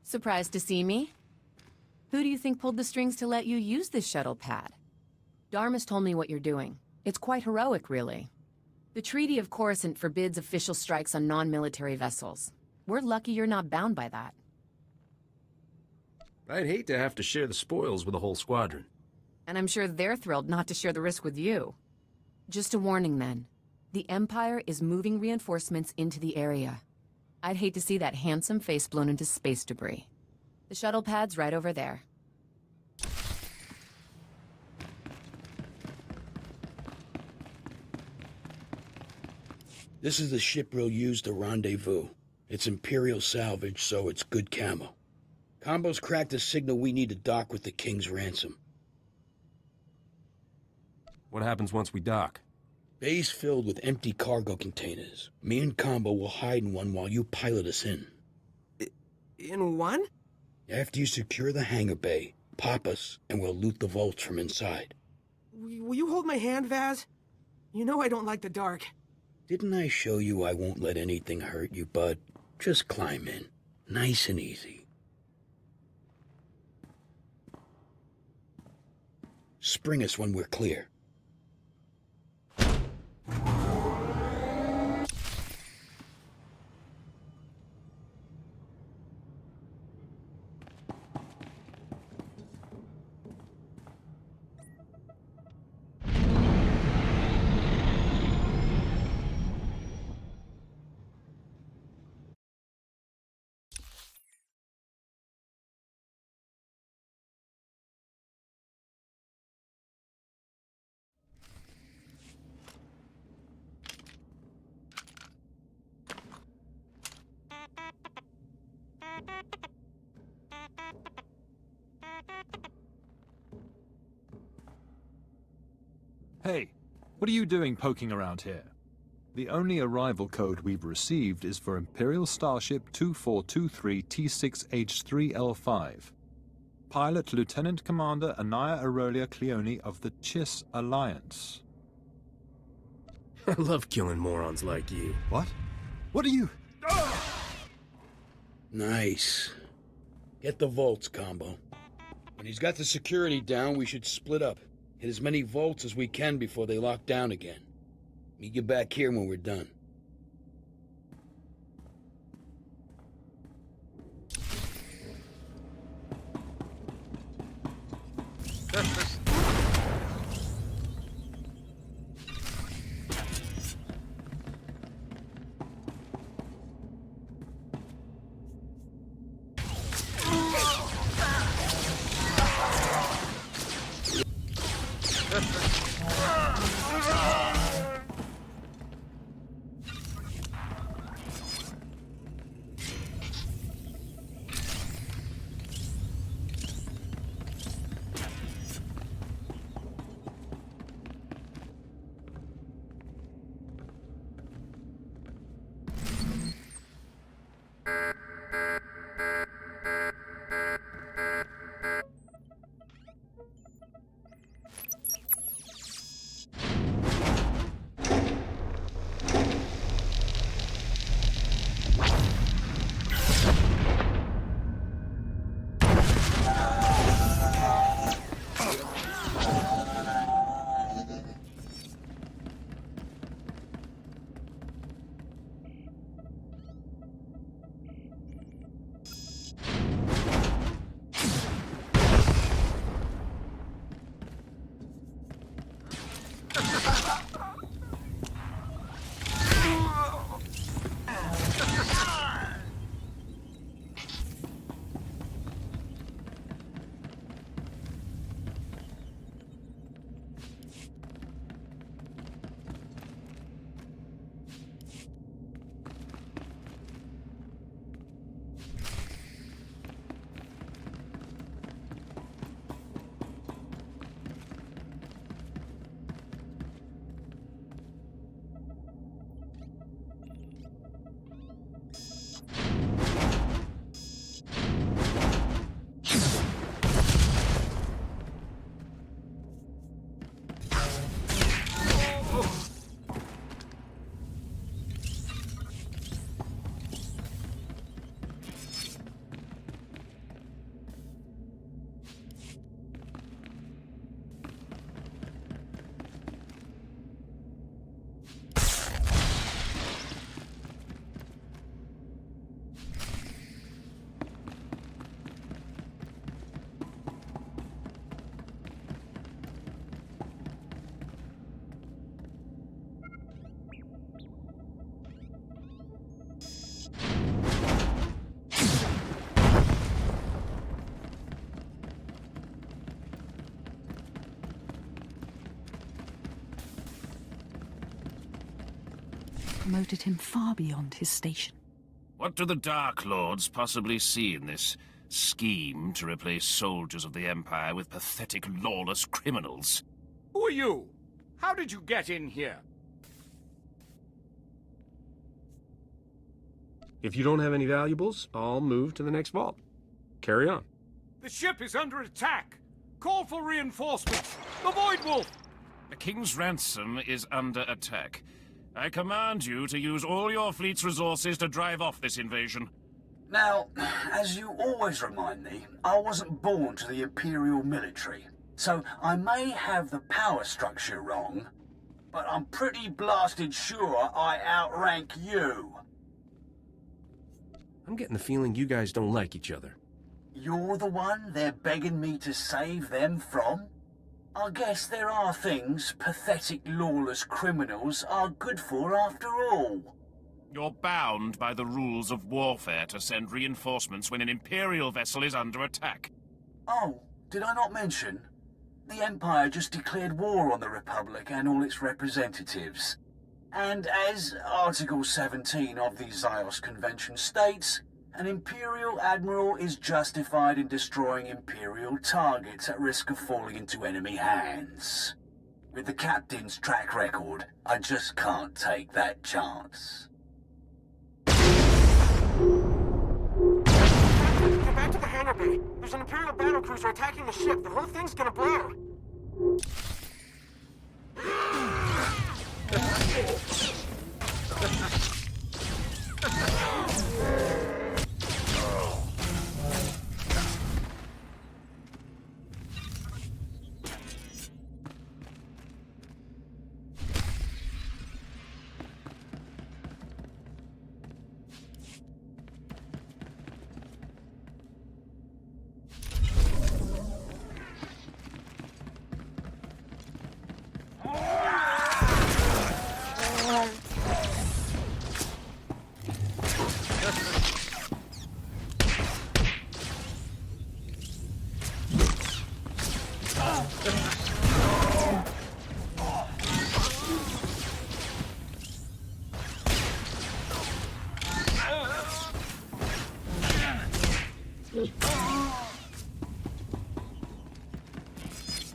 Surprised to see me? Who do you think pulled the strings to let you use this shuttle pad? Darmus told me what you're doing. It's quite heroic, really. The Treaty of Coruscant forbids official strikes on non-military vessels. We're lucky you're not bound by that. I'd hate to have to share the spoils with a whole squadron. And I'm sure they're thrilled not to share the risk with you. Just a warning, then. The Empire is moving reinforcements into the area. I'd hate to see that handsome face blown into space debris. The shuttle pad's right over there. This is the ship we'll use to rendezvous. It's Imperial salvage, so it's good camo. Combo's cracked the signal we need to dock with the King's ransom. What happens once we dock? Bay's filled with empty cargo containers. Me and Combo will hide in one while you pilot us in. In one? After you secure the hangar bay, pop us, and we'll loot the vaults from inside. Will you hold my hand, Vaz? You know I don't like the dark. Didn't I show you I won't let anything hurt you, bud? Just climb in. Nice and easy. Spring us when we're clear. Hey, what are you doing poking around here? The only arrival code we've received is for Imperial Starship 2423 T6H3L5. Pilot Lieutenant Commander Anaya Aurelia Cleone of the Chiss Alliance. I love killing morons like you. What? What are you... Nice. Get the vaults, Combo. When he's got the security down, we should split up. Hit as many vaults as we can before they lock down again. Meet you back here when we're done. promoted him far beyond his station. What do the Dark Lords possibly see in this scheme to replace soldiers of the Empire with pathetic, lawless criminals? Who are you? How did you get in here? If you don't have any valuables, I'll move to the next vault. Carry on. The ship is under attack. Call for reinforcements. The Voidwolf! The King's ransom is under attack. I command you to use all your fleet's resources to drive off this invasion. Now, as you always remind me, I wasn't born to the Imperial military, so I may have the power structure wrong, but I'm pretty blasted sure I outrank you. I'm getting the feeling you guys don't like each other. You're the one they're begging me to save them from? I guess there are things pathetic, lawless criminals are good for after all. You're bound by the rules of warfare to send reinforcements when an Imperial vessel is under attack. Oh, did I not mention? The Empire just declared war on the Republic and all its representatives. And as Article 17 of the Zyos Convention states, an Imperial Admiral is justified in destroying Imperial targets at risk of falling into enemy hands. With the Captain's track record, I just can't take that chance. Get back to the hangar bay. There's an Imperial battlecruiser attacking the ship. The whole thing's gonna blow.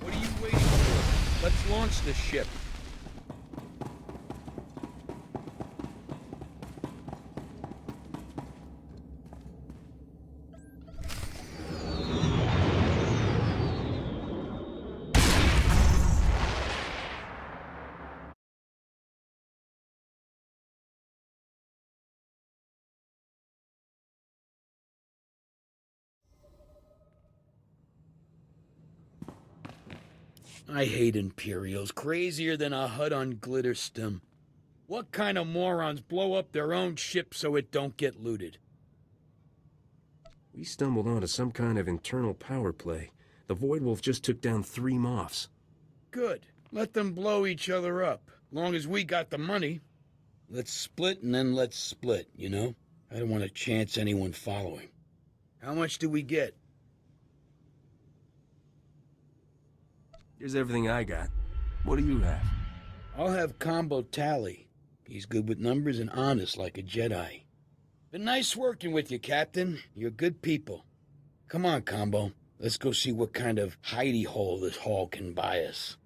What are you waiting for? Let's launch the ship. I hate Imperials, crazier than a Hutt on Glitterstim. What kind of morons blow up their own ship so it don't get looted? We stumbled onto some kind of internal power play. The Voidwolf just took down 3 Moths. Good. Let them blow each other up. Long as we got the money. Let's split and then let's split, you know? I don't want to chance anyone following. How much do we get? Here's everything I got. What do you have? I'll have Combo Tally. He's good with numbers and honest like a Jedi. Been nice working with you, Captain. You're good people. Come on, Combo. Let's go see what kind of hidey hole this haul can buy us.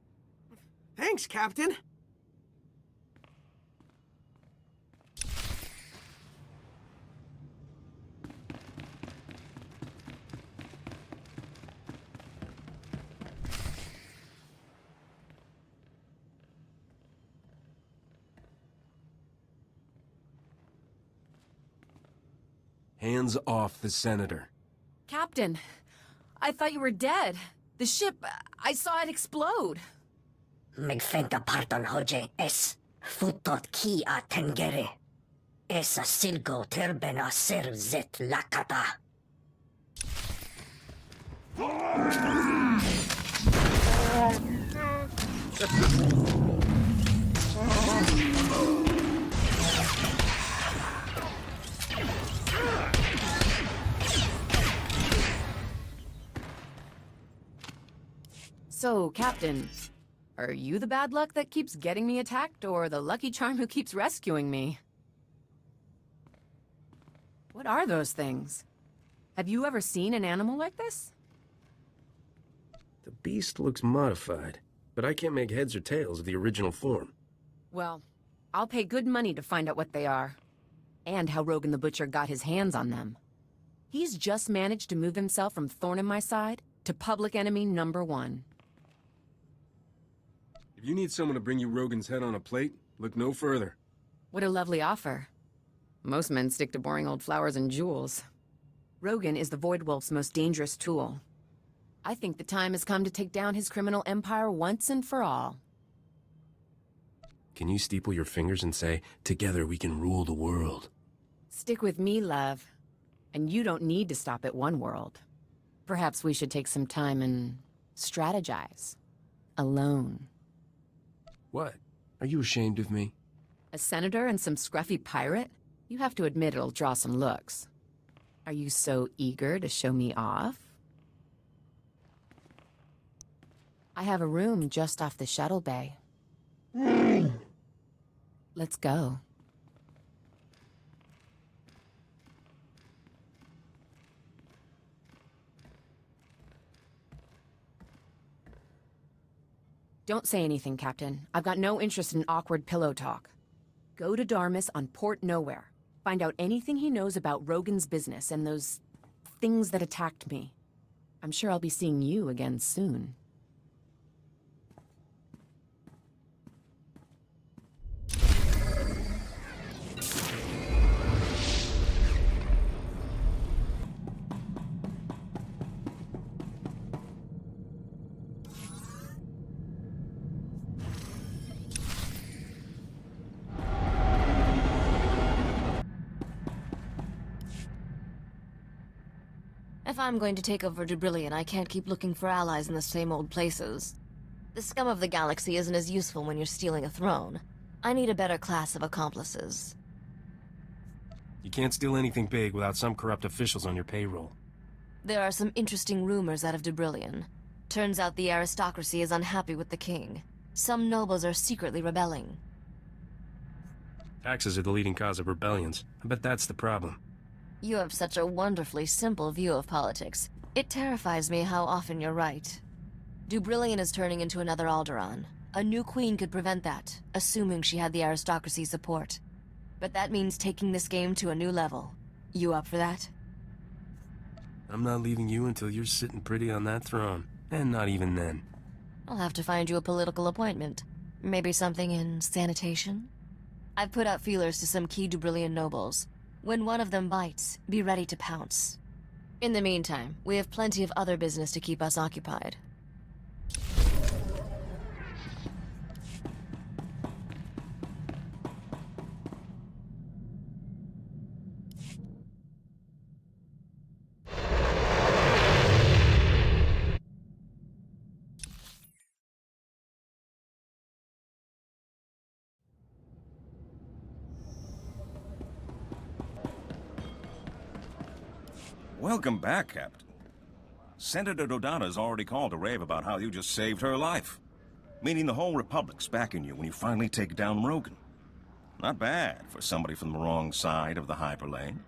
Thanks, Captain. Hands off the Senator. Captain, I thought you were dead. The ship, I saw it explode. Megfenta parton hoje es futot ki a tengere. Es a silgo terben a ser zet lakata. So, Captain, Are you the bad luck that keeps getting me attacked, or the lucky charm who keeps rescuing me? What are those things? Have you ever seen an animal like this? The beast looks modified, but I can't make heads or tails of the original form. Well, I'll pay good money to find out what they are. And how Rogan the Butcher got his hands on them. He's just managed to move himself from thorn in my side to public enemy #1. If you need someone to bring you Rogan's head on a plate, look no further. What a lovely offer. Most men stick to boring old flowers and jewels. Rogan is the Voidwolf's most dangerous tool. I think the time has come to take down his criminal empire once and for all. Can you steeple your fingers and say, "Together we can rule the world"? Stick with me, love. And you don't need to stop at one world. Perhaps we should take some time and strategize. Alone. What? Are you ashamed of me? A senator and some scruffy pirate? You have to admit it'll draw some looks. Are you so eager to show me off? I have a room just off the shuttle bay. Let's go. Don't say anything, Captain. I've got no interest in awkward pillow talk. Go to Darmus on Port Nowhere. Find out anything he knows about Rogan's business and those things that attacked me. I'm sure I'll be seeing you again soon. If I'm going to take over Dubrillion, I can't keep looking for allies in the same old places. The scum of the galaxy isn't as useful when you're stealing a throne. I need a better class of accomplices. You can't steal anything big without some corrupt officials on your payroll. There are some interesting rumors out of Dubrillion. Turns out the aristocracy is unhappy with the king. Some nobles are secretly rebelling. Taxes are the leading cause of rebellions. I bet that's the problem. You have such a wonderfully simple view of politics. It terrifies me how often you're right. Dubrillion is turning into another Alderaan. A new queen could prevent that, assuming she had the aristocracy's support. But that means taking this game to a new level. You up for that? I'm not leaving you until you're sitting pretty on that throne. And not even then. I'll have to find you a political appointment. Maybe something in sanitation? I've put out feelers to some key Dubrillion nobles. When one of them bites, be ready to pounce. In the meantime, we have plenty of other business to keep us occupied. Welcome back, Captain. Senator Dodana's already called to rave about how you just saved her life. Meaning the whole Republic's backing you when you finally take down Rogan. Not bad for somebody from the wrong side of the hyperlane.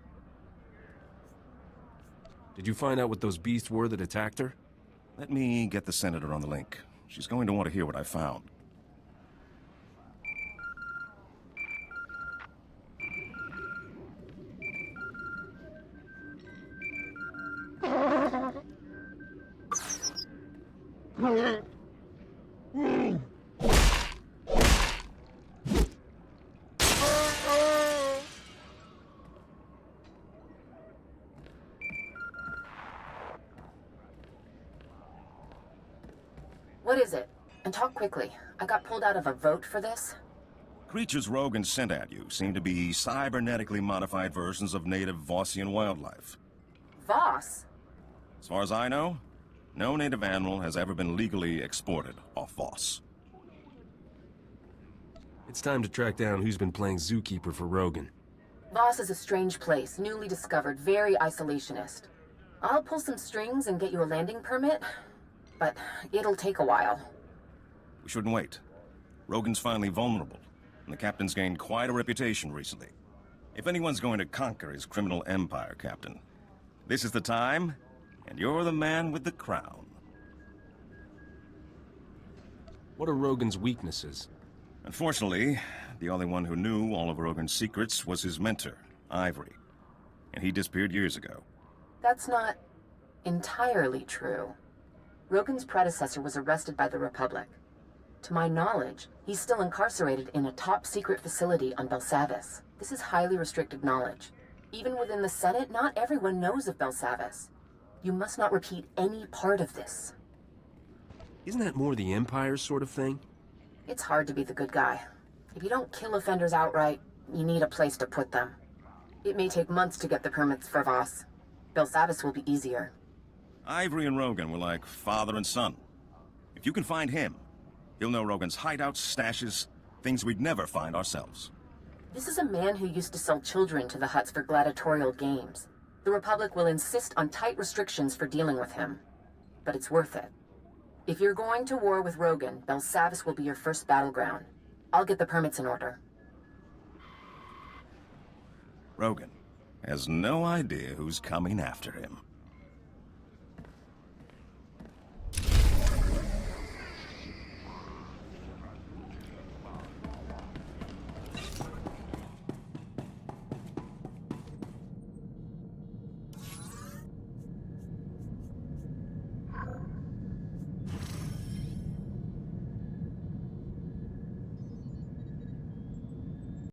Did you find out what those beasts were that attacked her? Let me get the Senator on the link. She's going to want to hear what I found. What is it? And talk quickly. I got pulled out of a vote for this. Creatures Rogan sent at you seem to be cybernetically modified versions of native Vossian wildlife. Voss? As far as I know, no native animal has ever been legally exported off Voss. It's time to track down who's been playing zookeeper for Rogan. Voss is a strange place, newly discovered, very isolationist. I'll pull some strings and get you a landing permit, but it'll take a while. We We shouldn't wait. Rogan's finally vulnerable, and the captain's gained quite a reputation recently. If anyone's going to conquer his criminal empire, Captain, this is the time, and you're the man with the crown. What are Rogan's weaknesses? Unfortunately, the only one who knew all of Rogan's secrets was his mentor, Ivory. And he disappeared years ago. That's not entirely true. Rogan's predecessor was arrested by the Republic. To my knowledge, he's still incarcerated in a top-secret facility on Belsavis. This is highly restricted knowledge. Even within the Senate, not everyone knows of Belsavis. You must not repeat any part of this. Isn't that more the Empire's sort of thing? It's hard to be the good guy. If you don't kill offenders outright, you need a place to put them. It may take months to get the permits for Voss. Belsavis will be easier. Ivory and Rogan were like father and son. If you can find him, he'll know Rogan's hideouts, stashes, things we'd never find ourselves. This is a man who used to sell children to the Hutts for gladiatorial games. The Republic will insist on tight restrictions for dealing with him. But it's worth it. If you're going to war with Rogan, Belsavis will be your first battleground. I'll get the permits in order. Rogan has no idea who's coming after him.